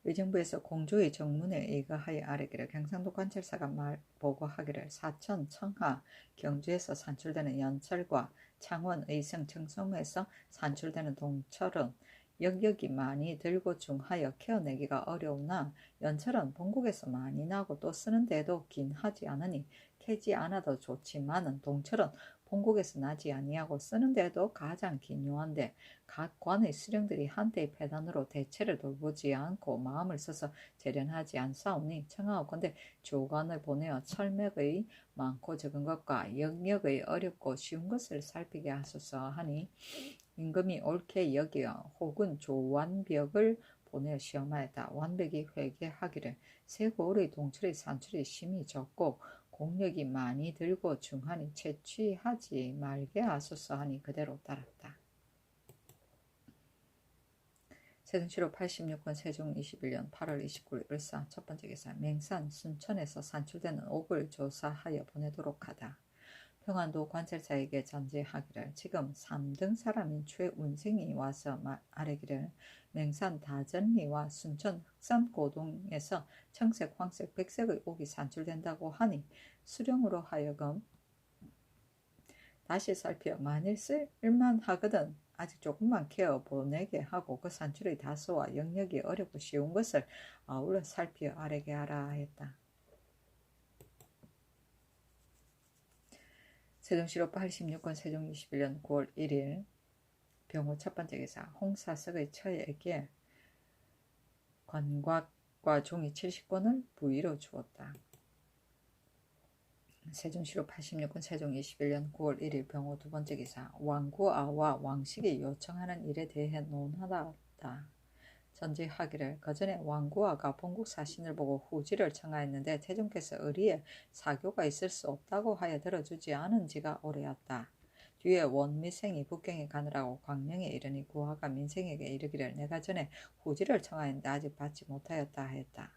의정부에서 공조의 정문에 의거하여 아래기를 경상도 관찰사가 보고하기를 사천, 청하, 경주에서 산출되는 연철과 창원, 의성, 청송에서 산출되는 동철은 영역이 많이 들고 중하여 케어내기가 어려우나 연철은 본국에서 많이 나고 또 쓰는 데도 긴하지 않으니 캐지 않아도 좋지만은 동철은 본국에서 나지 아니하고 쓰는 데도 가장 긴요한데 각 관의 수령들이 한때의 패단으로 대체를 돌보지 않고 마음을 써서 재련하지 않사오니 청하옵건대 조관을 보내어 철맥의 많고 적은 것과 영역의 어렵고 쉬운 것을 살피게 하소서 하니 임금이 옳게 여기어 혹은 조완벽을 보내어 시험하였다. 완벽이 회개하기를 세고의 동철의 산출이 심히 적고 공력이 많이 들고 중하니 채취하지 말게 하소서 하니 그대로 따랐다. 세종시로 86년 세종 21년 8월 29일 을사 첫 번째 기사 맹산 순천에서 산출되는 옥을 조사하여 보내도록 하다. 평안도 관찰사에게 전제하기를 지금 3등 사람인 최운생이 와서 아뢰기를 맹산 다전리와 순천 흑산고동에서 청색, 황색, 백색의 옥이 산출된다고 하니 수령으로 하여금 다시 살펴 만일 쓸만하거든 아직 조금만 캐어 보내게 하고 그 산출의 다소와 영역이 어렵고 쉬운 것을 아울러 살펴 아뢰게 하라 했다. 세종시로 86년 세종 21년 9월 1일 병호 첫 번째 기사 홍사석의 처에게 관곽과 종이 70권을 부의로 주었다. 세종시로 86년 세종 21년 9월 1일 병호 두 번째 기사 왕구아와 왕식이 요청하는 일에 대해 논하다. 전제하기를 그전에 왕구아가 본국 사신을 보고 후지를 청하였는데 태종께서 의리에 사교가 있을 수 없다고 하여 들어주지 않은 지가 오래였다. 뒤에 원미생이 북경에 가느라고 광명에 이르니 구하가 민생에게 이르기를 내가 전에 후지를 청하였는데 아직 받지 못하였다 하였다.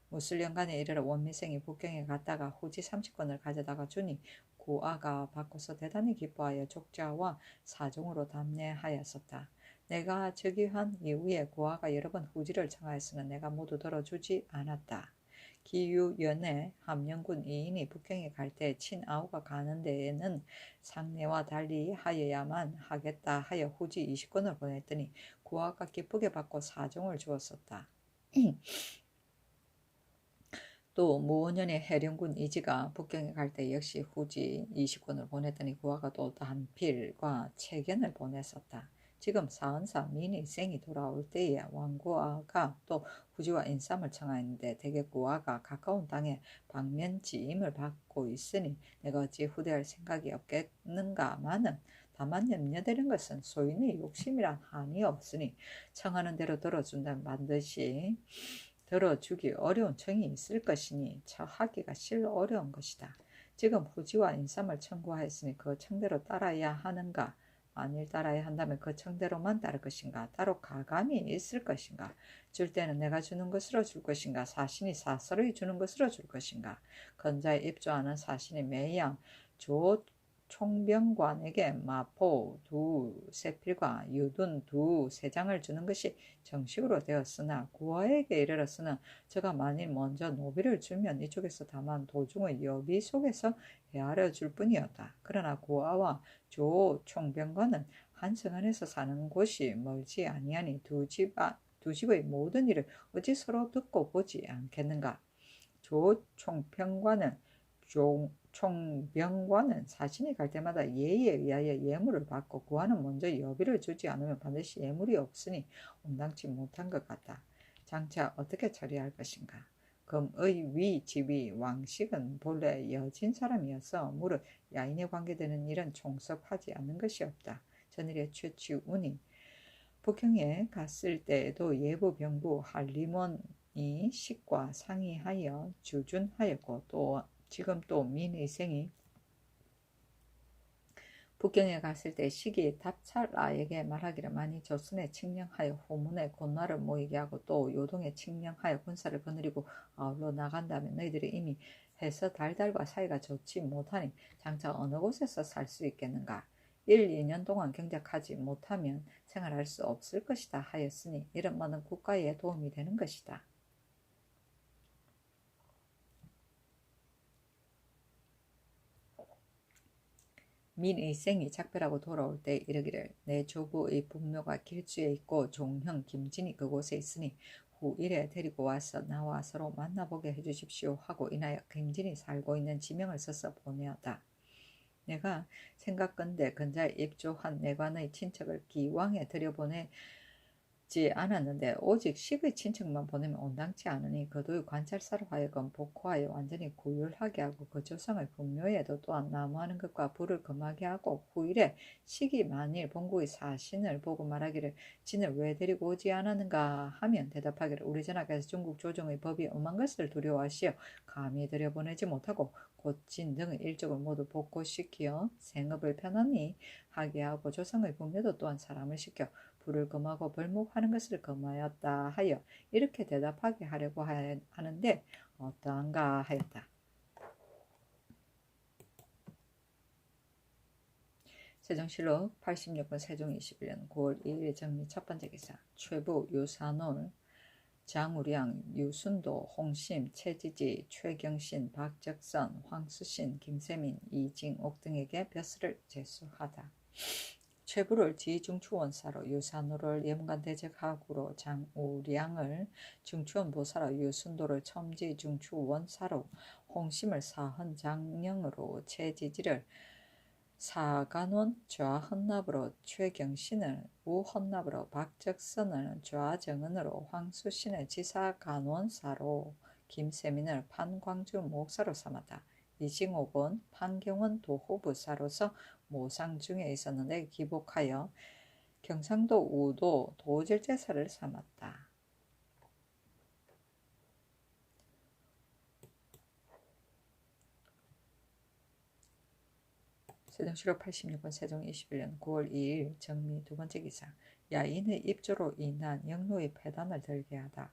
무술년간에 이르러 원미생이 북경에 갔다가 후지 30권을 가져다가 주니 구아가 받고서 대단히 기뻐하여 족자와 사종으로 답례하였었다. 내가 즉위한 이후에 구아가 여러 번 후지를 청하였으나 내가 모두 들어주지 않았다. 기유연에 함영군 2인이 북경에 갈 때 친아우가 가는 데에는 상례와 달리 하여야만 하겠다 하여 후지 20권을 보냈더니 구아가 기쁘게 받고 사종을 주었었다. 또 무오년에 해령군 이지가 북경에 갈 때 역시 후지 20권을 보냈더니 구아가 또 단필과 채견을 보냈었다. 지금 사은사 민의생이 돌아올 때에 왕구아가 또 후지와 인삼을 청하였는데 대개 구아가 가까운 땅에 방면지임을 받고 있으니 내가 어찌 후대할 생각이 없겠는가마는 다만 염려되는 것은 소인의 욕심이란 한이 없으니 청하는 대로 들어준다면 반드시 들어주기 어려운 청이 있을 것이니 처하기가 실로 어려운 것이다. 지금 후지와 인삼을 청구하였으니 그 청대로 따라야 하는가? 만일 따라야 한다면 그 청대로만 따를 것인가? 따로 가감이 있을 것인가? 줄 때는 내가 주는 것으로 줄 것인가? 사신이 사설의 주는 것으로 줄 것인가? 건자에 입조하는 사신이 매양 조 총병관에게 마포 두 세필과 유둔 두 세장을 주는 것이 정식으로 되었으나 구하에게 이르렀으나 저가 만일 먼저 노비를 주면 이쪽에서 다만 도중의 여비 속에서 헤아려 줄 뿐이었다. 그러나 구하와 조 총병관은 한성 안에서 사는 곳이 멀지 아니하니 두 집의 모든 일을 어찌 서로 듣고 보지 않겠는가. 조 총병관은 총병관은 사신이 갈 때마다 예의에 의하여 예물을 받고 구하는 먼저 여비를 주지 않으면 반드시 예물이 없으니 온당치 못한 것 같다. 장차 어떻게 처리할 것인가. 금의 위 지위 왕식은 본래 여진 사람이어서 무릇 야인에 관계되는 일은 총섭하지 않는 것이 없다. 전일에 최치운이 북경에 갔을 때에도 예부병부 한림원이 식과 상의하여 주준하였고 또 지금 또 민의생이 북경에 갔을 때 시기 답찰라에게 말하기를 만이 조선에 칙령하여 후문에 군나를 모이게 하고 또 요동에 칙령하여 군사를 거느리고 아울러 나간다면 너희들이 이미 해서 달달과 사이가 좋지 못하니 장차 어느 곳에서 살 수 있겠는가. 1, 2년 동안 경작하지 못하면 생활할 수 없을 것이다 하였으니 이런 말은 국가에 도움이 되는 것이다. 민의생이 작별하고 돌아올 때 이르기를 내 조부의 분묘가 길주에 있고 종형 김진이 그곳에 있으니 후일에 데리고 와서 나와 서로 만나보게 해주십시오 하고 인하여 김진이 살고 있는 지명을 써서 보내었다. 내가 생각건대 근자에 입조한 내관의 친척을 기왕에 들여보내지 않았는데 오직 식의 친척만 보내면 온당치 않으니 그도의 관찰사로 하여금 복호하여 완전히 구휼하게 하고 그 조상의 분묘에도 또한 나무하는 것과 불을 금하게 하고 후일에 식이 만일 본국의 사신을 보고 말하기를 진을 왜 데리고 오지 않았는가 하면 대답하기를 우리 전하께서 중국 조정의 법이 엄한 것을 두려워하시어 감히 들여보내지 못하고 고친 등의 일족을 모두 복고시키어 생업을 편안히 하게 하고 조상의 분묘도 또한 사람을 시켜 불을 금하고 벌목하는 것을 금하였다 하여 이렇게 대답하게 하려고 하는데 어떠한가 하였다. 세종실록 86권 세종 21년 9월 2일 정리 첫 번째 기사 최부 유산올 장우량, 유순도, 홍심, 최지지, 최경신, 박적선, 황수신, 김세민, 이징옥 등에게 벼슬을 제수하다. 최부를 지중추원사로, 유산호를 예문관대적학으로, 장우량을 중추원보사로, 유순도를 첨지중추원사로, 홍심을 사헌장령으로, 최지지를 사간원 좌헌납으로 최경신을 우헌납으로 박적선을 좌정은으로 황수신을 지사간원사로 김세민을 판광주 목사로 삼았다. 이징옥은 판경원 도호부사로서 모상 중에 있었는데 기복하여 경상도 우도 도질제사를 삼았다. 세종실록 86권 세종 21년 9월 2일 정미 두 번째 기사 야인의 입조로 인한 영로의 폐단을 들게 하다.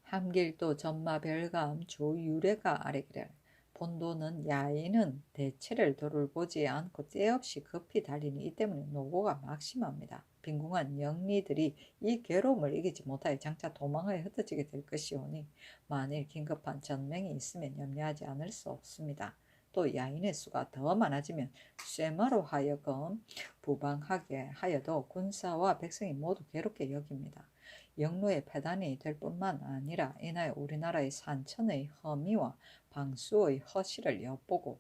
함길도 전마별감 조유래가 아래기를 본도는 야인은 대체를 돌보지 않고 때없이 급히 달리니 이 때문에 노고가 막심합니다. 빈궁한 영리들이 이 괴로움을 이기지 못하여 장차 도망하여 흩어지게 될 것이오니 만일 긴급한 전맹이 있으면 염려하지 않을 수 없습니다. 또 야인의 수가 더 많아지면 쇠마로 하여금 부방하게 하여도 군사와 백성이 모두 괴롭게 여깁니다. 영로의 폐단이 될 뿐만 아니라 이날 우리나라의 산천의 허미와 방수의 허실을 엿보고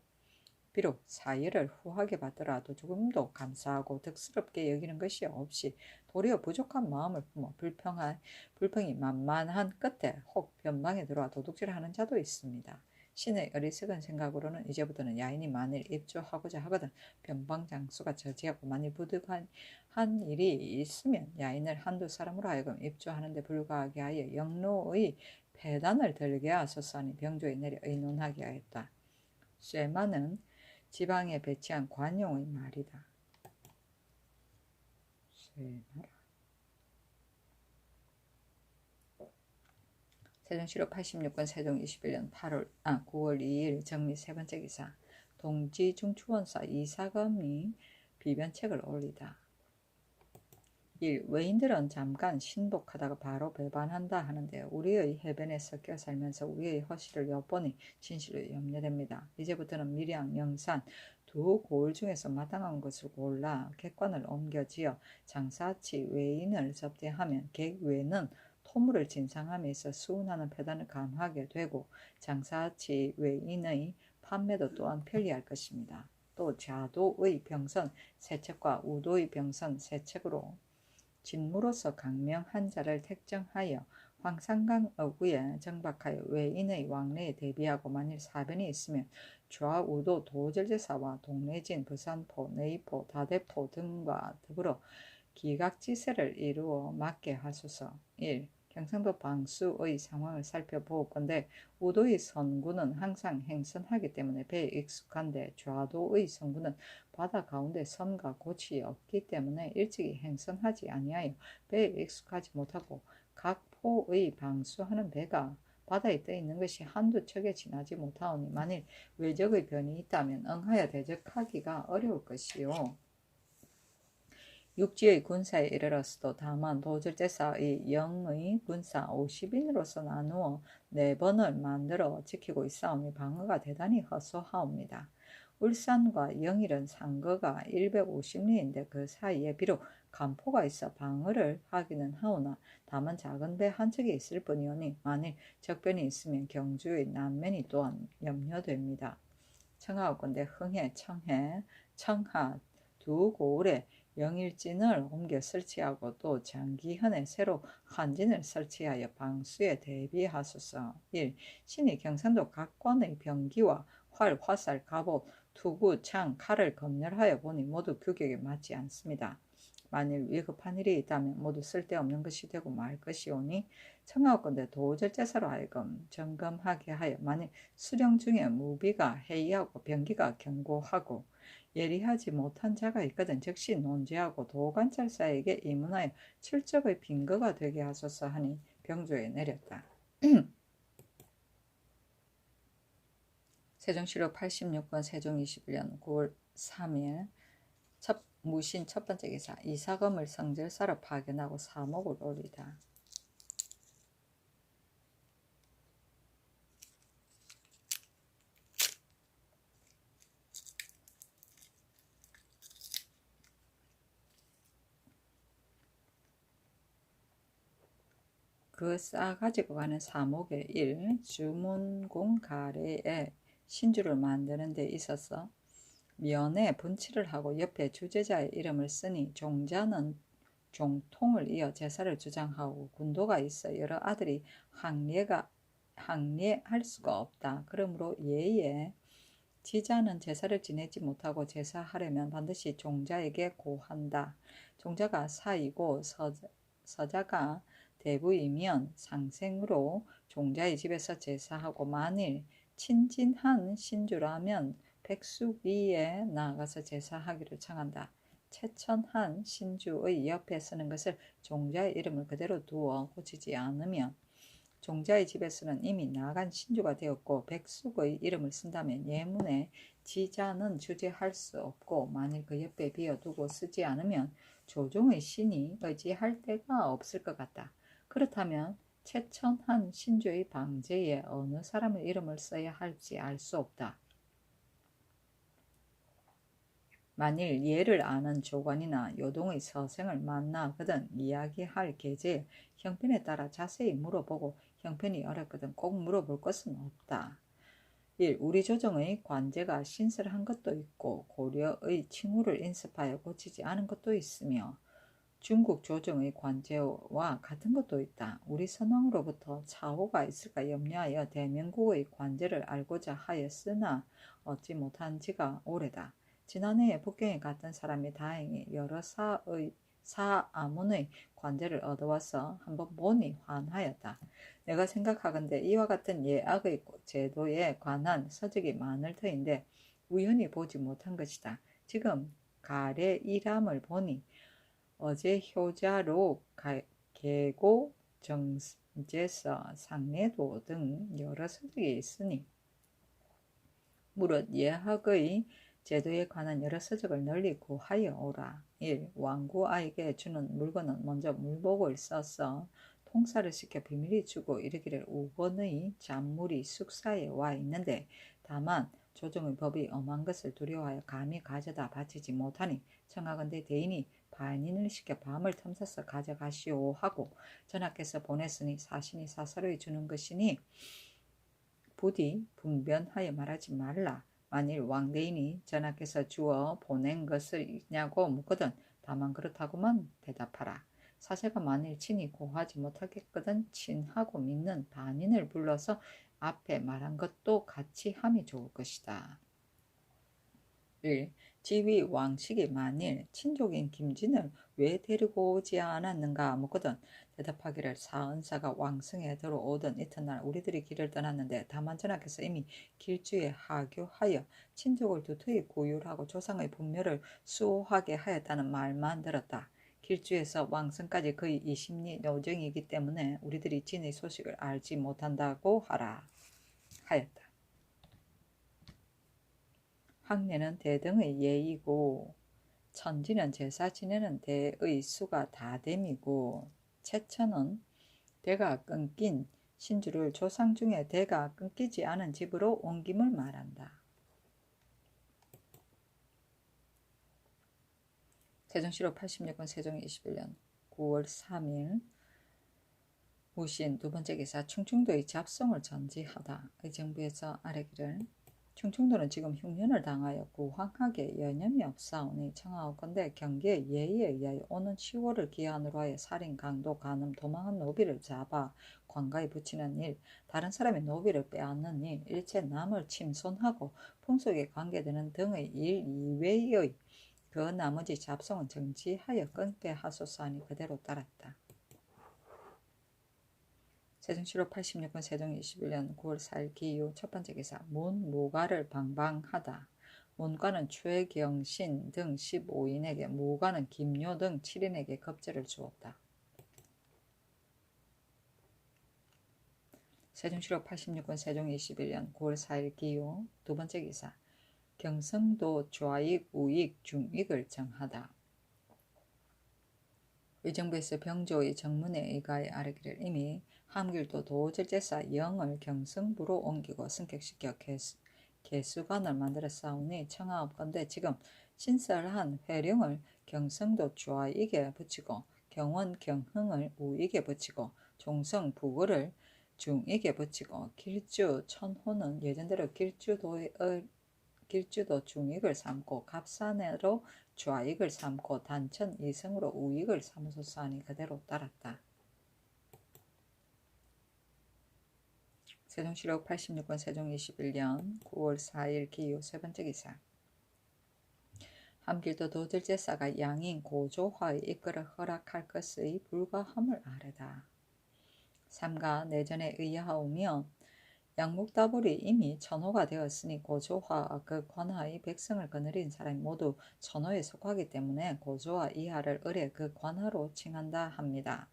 비록 사의를 후하게 받더라도 조금도 감사하고 덕스럽게 여기는 것이 없이 도리어 부족한 마음을 품어 불평이 만만한 끝에 혹 변방에 들어와 도둑질하는 자도 있습니다. 신의 어리석은 생각으로는 이제부터는 야인이 만일 입조하고자 하거든 변방장수가 저지하고 만일 부득한 일이 있으면 야인을 한두 사람으로 하여금 입조하는 데 불과하게 하여 영로의 폐단을 들게 하소서 하니 병조에 내려 의논하게 하였다. 쇠마는 지방에 배치한 관용의 말이다. 쇠마라. 세종실록 86권 세종 21년 9월 2일 정리 세 번째 기사 동지중추원사 이사검이 비변책을 올리다. 1. 외인들은 잠깐 신복하다가 바로 배반한다 하는데 우리의 해변에 섞여 살면서 우리의 허실을 엿보니 진실로 염려됩니다. 이제부터는 밀양, 영산 두 고을 중에서 마땅한 것을 골라 객관을 옮겨지어 장사치 외인을 접대하면 객외는 토물을 진상함에 있어 수운하는 폐단을 감하게 되고 장사치 외인의 판매도 또한 편리할 것입니다. 또 자도의 병선 세척과 우도의 병선 세척으로 진무로서 강명한 자를 택정하여 황산강 어구에 정박하여 외인의 왕래에 대비하고 만일 사변이 있으면 좌우도 도절제사와 동래진, 부산포, 내이포, 다대포 등과 더불어 기각지세를 이루어 맡게 하소서. 1. 경상도 방수의 상황을 살펴볼 건데 우도의 선구는 항상 행선하기 때문에 배에 익숙한데 좌도의 선구는 바다 가운데 선과 곳이 없기 때문에 일찍이 행선하지 아니하여 배에 익숙하지 못하고 각 포의 방수하는 배가 바다에 떠 있는 것이 한두 척에 지나지 못하오니 만일 외적의 변이 있다면 응하여 대적하기가 어려울 것이요. 육지의 군사에 이르렀어도 다만 도절제사의 영의 군사 50인으로서 나누어 4번을 만들어 지키고 있사오니 방어가 대단히 허소하옵니다. 울산과 영일은 상거가 150리인데 그 사이에 비록 간포가 있어 방어를 하기는 하오나 다만 작은 배 한 척이 있을 뿐이오니 만일 적변이 있으면 경주의 난면이 또한 염려됩니다. 청하건대 흥해, 청해, 청하 두 고을에 영일진을 옮겨 설치하고 또 장기현에 새로 한진을 설치하여 방수에 대비하소서. 1. 신이 경상도 각관의 병기와 활, 화살, 갑옷, 투구, 창, 칼을 검열하여 보니 모두 규격에 맞지 않습니다. 만일 위급한 일이 있다면 모두 쓸데없는 것이 되고 말 것이오니 청하건대 도절제사로 하여금 점검하게 하여 만일 수령 중에 무비가 해이하고 병기가 견고하고 예리하지 못한 자가 있거든 즉시 논지하고 도관찰사에게 입문하여 출적의 빈거가 되게 하소서 하니 병조에 내렸다. 세종시로 86권 세종 21년 9월 3일 무신 첫 번째 기사 이사검을 성질사로 파견하고 사목을 올리다. 그 싸가지고 가는 사목의 일 주문공 가래에 신주를 만드는 데 있어서 면에 분칠을 하고 옆에 주제자의 이름을 쓰니 종자는 종통을 이어 제사를 주장하고 군도가 있어 여러 아들이 항례할 수가 없다. 그러므로 예에 지자는 제사를 지내지 못하고 제사하려면 반드시 종자에게 고한다. 종자가 사이고 서자가 대부이면 상생으로 종자의 집에서 제사하고 만일 친진한 신주라면 백수위에 나아가서 제사하기를 청한다. 채천한 신주의 옆에 쓰는 것을 종자의 이름을 그대로 두어 고치지 않으면 종자의 집에서는 이미 나간 신주가 되었고 백숙의 이름을 쓴다면 예문에 지자는 주제할 수 없고 만일 그 옆에 비어두고 쓰지 않으면 조종의 신이 의지할 데가 없을 것 같다. 그렇다면 채천한 신주의 방제에 어느 사람의 이름을 써야 할지 알 수 없다. 만일 예를 아는 조관이나 요동의 서생을 만나거든 이야기할 계제에 형편에 따라 자세히 물어보고 형편이 어렵거든 꼭 물어볼 것은 없다. 1. 우리 조정의 관제가 신설한 것도 있고 고려의 칭후를 인습하여 고치지 않은 것도 있으며 중국 조정의 관제와 같은 것도 있다. 우리 선왕으로부터 차호가 있을까 염려하여 대명국의 관제를 알고자 하였으나 얻지 못한 지가 오래다. 지난해에 북경에 갔던 사람이 다행히 여러 사아문의 관제를 얻어와서 한번 보니 환하였다. 내가 생각하건대 이와 같은 예악의 제도에 관한 서적이 많을 터인데 우연히 보지 못한 것이다. 지금 가래 이람을 보니 어제 효자로 계고 정제서 상례도 등 여러 서적이 있으니 무릇 예학의 제도에 관한 여러 서적을 널리 구하여 오라. 1. 왕구아에게 주는 물건은 먼저 물복을 써서 통사를 시켜 비밀히 주고 이르기를 우건의 잔물이 숙사에 와 있는데 다만 조정의 법이 엄한 것을 두려워하여 감히 가져다 바치지 못하니 청하건대 대인이 반인을 시켜 밤을 틈새서 가져가시오 하고 전하께서 보냈으니 사신이 사사로이 주는 것이니 부디 분변하여 말하지 말라. 만일 왕대인이 전하께서 주어 보낸 것을 있냐고 묻거든 다만 그렇다고만 대답하라. 사세가 만일 친히 고하지 못하겠거든 친하고 믿는 반인을 불러서 앞에 말한 것도 같이 함이 좋을 것이다. 1. 지위 왕식이 만일 친족인 김진을 왜 데리고 오지 않았는가 묻거든 대답하기를 사은사가 왕승에 들어오던 이튿날 우리들이 길을 떠났는데 다만 전하께서 이미 길주에 하교하여 친족을 두터이 구휼하고 조상의 분묘를 수호하게 하였다는 말만 들었다. 길주에서 왕승까지 거의 20리 노정이기 때문에 우리들이 진의 소식을 알지 못한다고 하였다. 황례는 대등의 예이고 천지는 제사 지내는 대의 수가 다됨이고 채천은 대가 끊긴 신주를 조상 중에 대가 끊기지 않은 집으로 옮김을 말한다. 세종시로 86년 세종 21년 9월 3일 무신 두 번째 기사 충청도의 잡송을 전지하다. 의정부에서 아래기를 충청도는 지금 흉년을 당하여 구황하게 여념이 없사오니 청하옵건대 경계의 예의에 의하여 오는 10월을 기한으로 하여 살인, 강도, 간음, 도망한 노비를 잡아 관가에 붙이는 일, 다른 사람의 노비를 빼앗는 일, 일체 남을 침손하고 풍속에 관계되는 등의 일 이외의 그 나머지 잡송은 정지하여 끊게 하소서 하니 그대로 따랐다. 세종시로 86년 세종 21년 9월 4일 기유 첫 번째 기사 문무가를 방방하다. 문과는 최경신 등 15인에게 무과는 김요 등 7인에게 겁제를 주었다. 세종시로 86년 세종 21년 9월 4일 기유 두 번째 기사 경성도 좌익, 우익, 중익을 정하다. 의정부에서 병조의 정문에 의가에 아뢰기를 이미 함길도 도절제사 영을 경성부로 옮기고 승격시켜 개수관을 만들어 싸우니 청하옵건대 지금 신설한 회령을 경성도 좌익에 붙이고 경원 경흥을 우익에 붙이고 종성 북어를 중익에 붙이고 길주 천호는 예전대로 길주도 중익을 삼고 갑산으로 좌익을 삼고 단천 이성으로 우익을 삼소서 하니 그대로 따랐다. 세종시록 86권 세종 21년 9월 4일 기유 세 번째 기사 함길도 도들제사가 양인 고조화의 이끌어 허락할 것의 불가함을 아뢰다. 삼가 내전에 의하오며 양목다불이 이미 천호가 되었으니 고조화와 그 관하의 백성을 거느린 사람이 모두 천호에 속하기 때문에 고조화 이하를 을에 그 관하로 칭한다 합니다.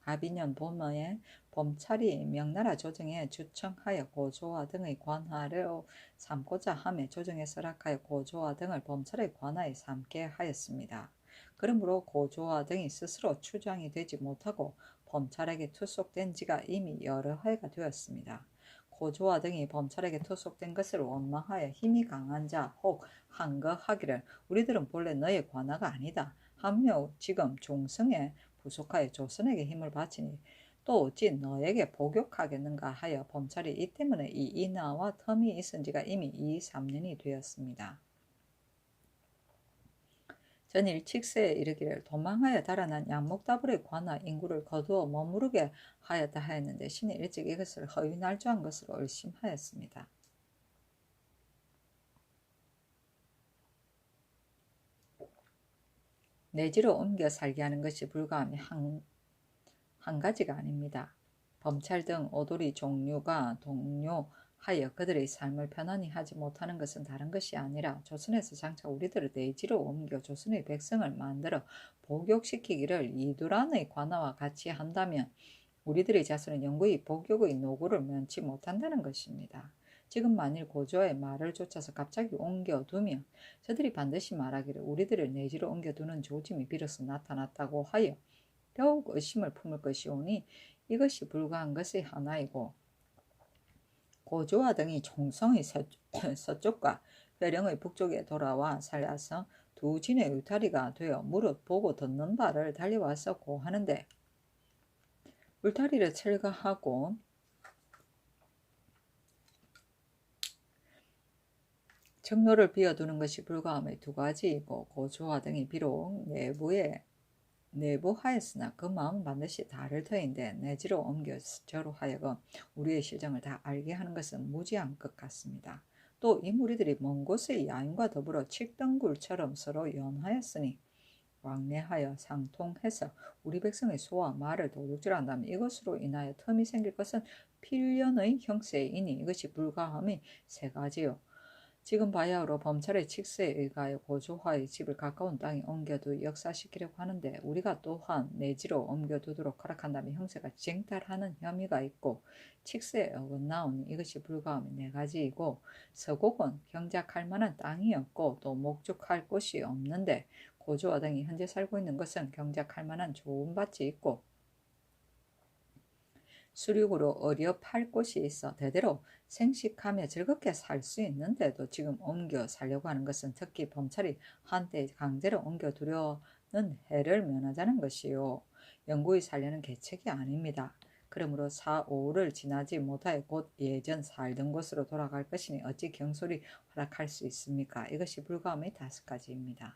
갑인년 봄에 범찰이 명나라 조정에 주청하여 고조화 등의 관하로 삼고자 함에 조정에 설악하여 고조화 등을 범찰의 관하에 삼게 하였습니다. 그러므로 고조화 등이 스스로 추장이 되지 못하고 범찰에게 투속된 지가 이미 여러 해가 되었습니다. 고조화 등이 범찰에게 투속된 것을 원망하여 힘이 강한 자 혹 항거하기를 우리들은 본래 너의 관하가 아니다. 하며 지금 종성에 부속하여 조선에게 힘을 바치니 또 어찌 너에게 복역하겠는가 하여 범찰이 이 때문에 이 인하와 텀이 있은 지가 이미 2, 3년이 되었습니다. 전일 칙세에 이르기를 도망하여 달아난 양목다불의 관하 인구를 거두어 머무르게 하였다 하였는데 신이 일찍 이것을 허위날조한 것으로 의심하였습니다. 내지로 옮겨 살게 하는 것이 불가함이 한 가지가 아닙니다. 범찰 등 오도리 종류가 동료하여 그들의 삶을 편안히 하지 못하는 것은 다른 것이 아니라 조선에서 장차 우리들을 내지로 옮겨 조선의 백성을 만들어 복역시키기를 이두란의 관하와 같이 한다면 우리들의 자손은 영구히 복역의 노고를 면치 못한다는 것입니다. 지금 만일 고조의 말을 쫓아서 갑자기 옮겨두면 저들이 반드시 말하기를 우리들을 내지로 옮겨두는 조짐이 비로소 나타났다고 하여 더욱 의심을 품을 것이오니 이것이 불가한 것의 하나이고 고조화 등이 종성의 서쪽과 회령의 북쪽에 돌아와 살아서 두 진의 울타리가 되어 무릇 보고 듣는 바를 달려와서 고하는데 울타리를 철거하고 정로를 비워두는 것이 불가함의 두 가지이고 고조화 등이 비록 내부하였으나 그 마음은 반드시 다를 터인데 내지로 옮겨 저로 하여금 우리의 실정을 다 알게 하는 것은 무지한 것 같습니다. 또 이 무리들이 먼 곳의 야인과 더불어 칠등굴처럼 서로 연하였으니 왕래하여 상통해서 우리 백성의 소와 말을 도둑질한다면 이것으로 인하여 틈이 생길 것은 필연의 형세이니 이것이 불가함이 세 가지요. 지금 바야흐로 범찰의 칙세에 의하여 고조화의 집을 가까운 땅에 옮겨두 역사시키려고 하는데 우리가 또한 내지로 옮겨두도록 허락한다면 형세가 쟁탈하는 혐의가 있고 칙세에 어긋나오니 이것이 불가함이 네 가지이고 서곡은 경작할 만한 땅이 없고 또 목축할 곳이 없는데 고조화 등이 현재 살고 있는 것은 경작할 만한 좋은 밭이 있고 수륙으로 어려 팔 곳이 있어 대대로 생식하며 즐겁게 살 수 있는데도 지금 옮겨 살려고 하는 것은 특히 범찰이 한때 강제로 옮겨 두려는 해를 면하자는 것이요. 영구히 살려는 계책이 아닙니다. 그러므로 4, 5를 지나지 못하여 곧 예전 살던 곳으로 돌아갈 것이니 어찌 경솔히 허락할 수 있습니까? 이것이 불가함의 5가지입니다.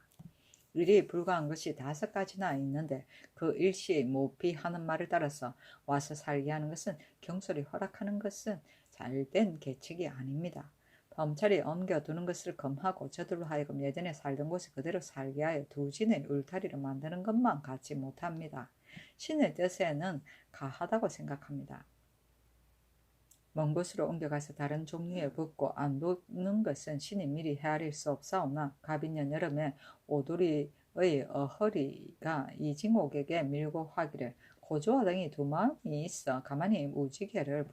일이 불가한 것이 5가지나 있는데 그 일시에 모피 하는 말을 따라서 와서 살게 하는 것은 경솔히 허락하는 것은 잘된 계책이 아닙니다. 범찰이 옮겨두는 것을 금하고 저들로 하여금 예전에 살던 곳에 그대로 살게 하여 두 진의 울타리를 만드는 것만 갖지 못합니다. 신의 뜻에는 가하다고 생각합니다. 먼 곳으로 옮겨가서 다른 종류의 붓고 안 붓는 것은 신이 미리 헤아릴 수 없사오나 가빈년 여름에 오두리의 어허리가 이징옥에게 밀고 하기를 고조와 등이 두 마음이 있어 가만히 무지개를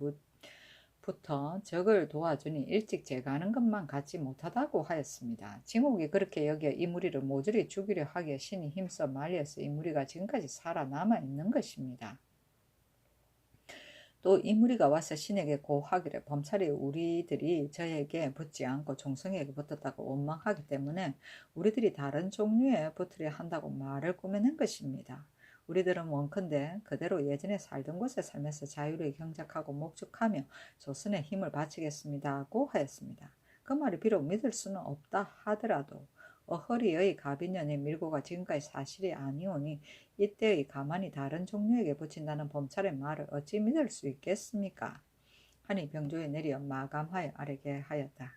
붙어 적을 도와주니 일찍 제거하는 것만 갖지 못하다고 하였습니다. 징옥이 그렇게 여기어 이 무리를 모조리 죽이려 하기에 신이 힘써 말려서 이 무리가 지금까지 살아남아 있는 것입니다. 또 이 무리가 와서 신에게 고하기를 범찰이 우리들이 저에게 붙지 않고 종성에게 붙었다고 원망하기 때문에 우리들이 다른 종류에 붙으려 한다고 말을 꾸며낸 것입니다. 우리들은 원컨대 그대로 예전에 살던 곳에 살면서 자유를 경작하고 목축하며 조선의 힘을 바치겠습니다고 하였습니다. 그 말이 비록 믿을 수는 없다 하더라도 어허리의 가빈년의 밀고가 지금까지 사실이 아니오니 이때의 가만히 다른 종류에게 붙인다는 범찰의 말을 어찌 믿을 수 있겠습니까? 하니 병조에 내려 마감하여 아래게 하였다.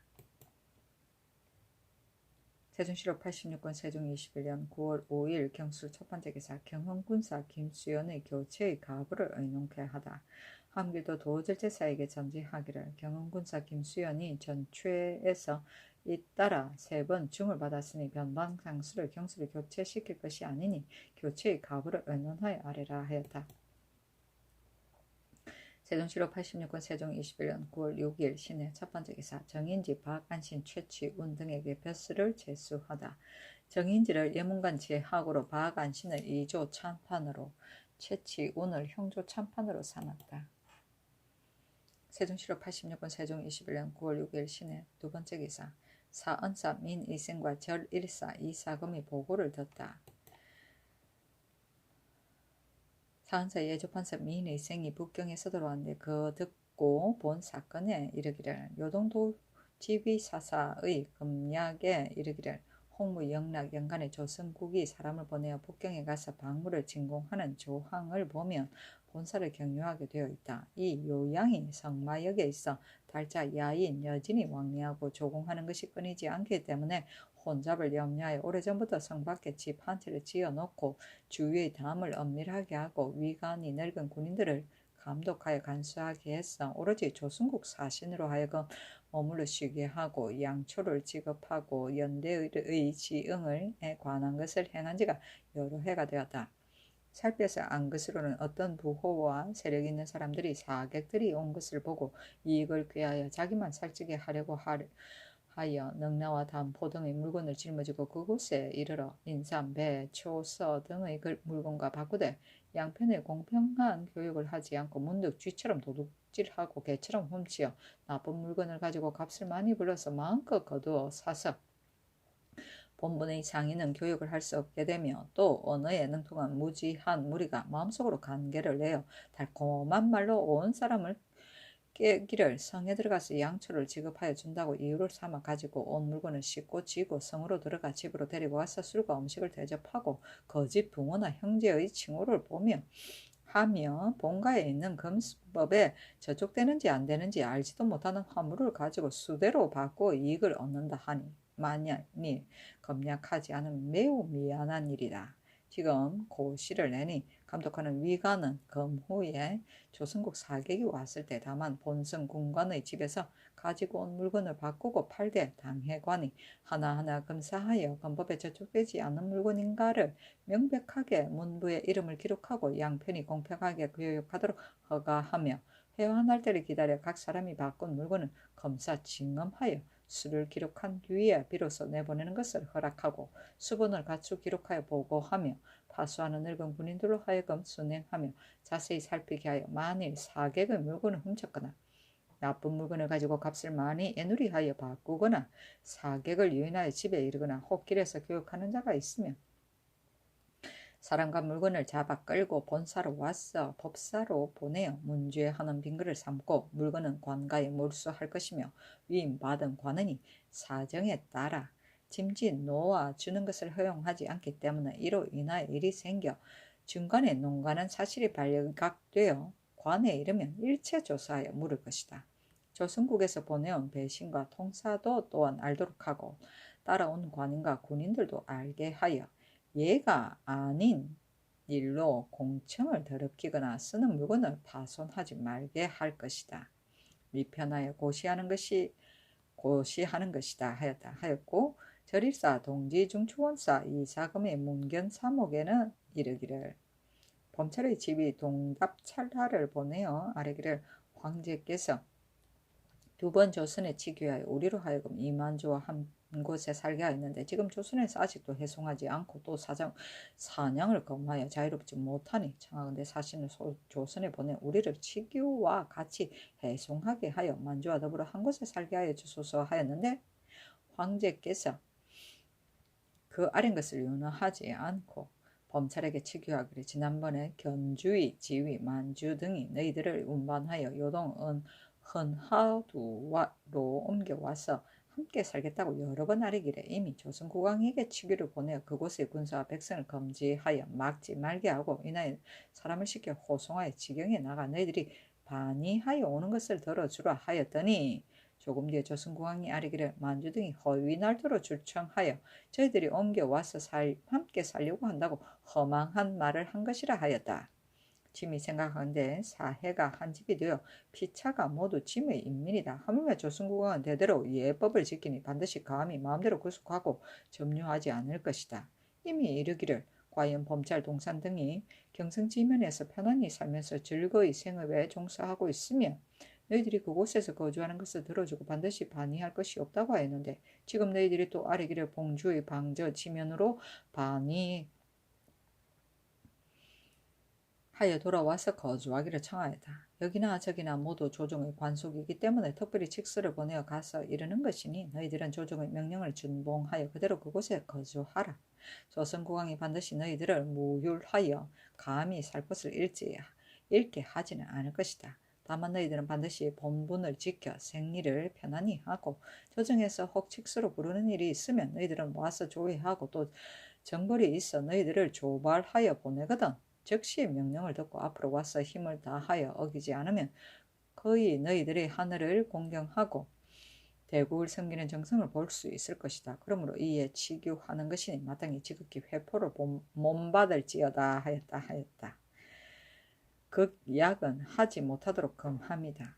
세종실록 86권 세종 21년 9월 5일 경술 첫 번째 기사 경흥군사 김수연의 교체의 가부를 의논케 하다. 함길도 도절제사에게 전지하기를 경흥군사 김수연이 전최에서 잇따라 3번 중을 받았으니 변방상수를 경수를 교체시킬 것이 아니니 교체의 가부를 의논하여 아래라 하였다. 세종실록 86권 세종 21년 9월 6일 신의 첫 번째 기사 정인지 박안신 최치운 등에게 벼슬을 제수하다. 정인지를 예문관 제학으로 박안신을 2조 참판으로 최치운을 형조 참판으로 삼았다. 세종실록 86권 세종 21년 9월 6일 신의 두 번째 기사 사언사 민이생과 절일사 이사금이 보고를 듣다. 사헌사 예조판사 민의생이 북경에서 들어왔는데 그 듣고 본 사건에 이르기를 요동도 지휘사사의 금약에 이르기를 홍무영락 연간에 조선국이 사람을 보내어 북경에 가서 박물을 진공하는 조항을 보면 본사를 경유하게 되어 있다. 이 요양이 성마역에 있어 달자 야인 여진이 왕래하고 조공하는 것이 끊이지 않기 때문에 혼잡을 염려하여 오래전부터 성 밖에 집 한 채를 지어놓고 주위의 담을 엄밀하게 하고 위관이 늙은 군인들을 감독하여 간수하게 했어. 오로지 조선국 사신으로 하여금 머물러 쉬게 하고 양초를 지급하고 연대의 지응을 관한 것을 행한 지가 여러 해가 되었다. 살펴서 안 것으로는 어떤 부호와 세력 있는 사람들이 사객들이 온 것을 보고 이익을 꾀하여 자기만 살찌게 하려고 하여 넉나와 담포 등의 물건을 짊어지고 그곳에 이르러 인삼, 배, 초, 서 등의 물건과 바꾸되 양편의 공평한 교육을 하지 않고 문득 쥐처럼 도둑질하고 개처럼 훔치어 나쁜 물건을 가지고 값을 많이 불러서 마음껏 거두어 사서 본분의 상인은 교육을 할 수 없게 되며 또 언어에 능통한 무지한 무리가 마음속으로 간계를 내어 달콤한 말로 온 사람을 깨기를 성에 들어가서 양초를 지급하여 준다고 이유를 삼아 가지고 온 물건을 싣고 지고 성으로 들어가 집으로 데리고 와서 술과 음식을 대접하고 거짓 부모나 형제의 칭호를 보며 하며 본가에 있는 금수법에 저촉되는지 안 되는지 알지도 못하는 화물을 가지고 수대로 받고 이익을 얻는다 하니 만약니 검약하지 않으면 매우 미안한 일이다. 지금 고시를 내니 감독하는 위관은 금후에 조선국 사객이 왔을 때 다만 본성 군관의 집에서 가지고 온 물건을 바꾸고 팔되 당해관이 하나하나 검사하여 검법에 저촉되지 않는 물건인가를 명백하게 문부에 이름을 기록하고 양편이 공평하게 교육하도록 허가하며 회환할 때를 기다려 각 사람이 바꾼 물건을 검사 징검하여 수를 기록한 뒤에 비로소 내보내는 것을 허락하고 수본을 갖추 기록하여 보고하며 파수하는 늙은 군인들로 하여금 순행하며 자세히 살피게 하여 만일 사객의 물건을 훔쳤거나 나쁜 물건을 가지고 값을 많이 애누리하여 바꾸거나 사객을 유인하여 집에 이르거나 혹길에서 교육하는 자가 있으면 사람과 물건을 잡아 끌고 본사로 와서 법사로 보내어 문죄하는 빙글을 삼고 물건은 관가에 몰수할 것이며 위임받은 관원이 사정에 따라 짐짓 놓아 주는 것을 허용하지 않기 때문에 이로 인하여 일이 생겨 중간에 농간한 사실이 발각되어 관에 이르면 일체 조사하여 물을 것이다. 조선국에서 보내온 배신과 통사도 또한 알도록 하고 따라온 관인과 군인들도 알게 하여 얘가 아닌 일로 공청을 더럽히거나 쓰는 물건을 파손하지 말게 할 것이다. 위편하여 고시하는 것이다 하였고 절일사 동지중추원사 이사금의 문견 3호에는 이르기를 범찰의 집이 동답찰하를 보내어 아뢰기를 황제께서 두 번 조선에 치교하여 우리로 하여금 이만주와 한 곳에 살게 하였는데 지금 조선에서 아직도 해송하지 않고 또 사냥을 검하여 자유롭지 못하니 청하건대 사신을 조선에 보내 우리를 치교와 같이 해송하게 하여 만주와 더불어 한 곳에 살게 하여 주소서 하였는데 황제께서 그 아린 것을 윤허하지 않고 범찰에게 치교하기를 지난번에 견주의, 지위, 만주 등이 너희들을 운반하여 요동 헌하두로 옮겨와서 함께 살겠다고 여러 번 아뢰기를 이미 조선국왕에게 치교를 보내어 그곳의 군사와 백성을 금지하여 막지 말게 하고 이날 사람을 시켜 호송하여 지경에 나가 너희들이 반의하여 오는 것을 들어주라 하였더니 조금 뒤에 조선국왕이 아뢰기를 만주 등이 허위 날도로 출청하여 저희들이 옮겨와서 함께 살려고 한다고 허망한 말을 한 것이라 하였다. 짐이 생각하건대 사해가 한 집이 되어 피차가 모두 짐의 인민이다. 하물며 조선국왕은 대대로 예법을 지키니 반드시 감히 마음대로 구속하고 점유하지 않을 것이다. 이미 이르기를 과연 범찰 동산 등이 경성지면에서 편안히 살면서 즐거이 생업에 종사하고 있으며 너희들이 그곳에서 거주하는 것을 들어주고 반드시 반의할 것이 없다고 하였는데 지금 너희들이 또 아뢰기를 봉주의 방저 지면으로 반의하여 돌아와서 거주하기를 청하였다. 여기나 저기나 모두 조정의 관속이기 때문에 특별히 칙서를 보내어 가서 이르는 것이니 너희들은 조정의 명령을 준봉하여 그대로 그곳에 거주하라. 조선국왕이 반드시 너희들을 무율하여 감히 살 것을 잃게 하지는 않을 것이다. 다만 너희들은 반드시 본분을 지켜 생리를 편안히 하고 조정에서 혹 칙수로 부르는 일이 있으면 너희들은 와서 조회하고 또 정벌이 있어 너희들을 조발하여 보내거든 즉시 명령을 듣고 앞으로 와서 힘을 다하여 어기지 않으면 거의 너희들의 하늘을 공경하고 대국을 섬기는 정성을 볼 수 있을 것이다. 그러므로 이에 치교하는 것이니 마땅히 지극히 회포를 몸받을지어다 하였다. 극약은 하지 못하도록 금합니다.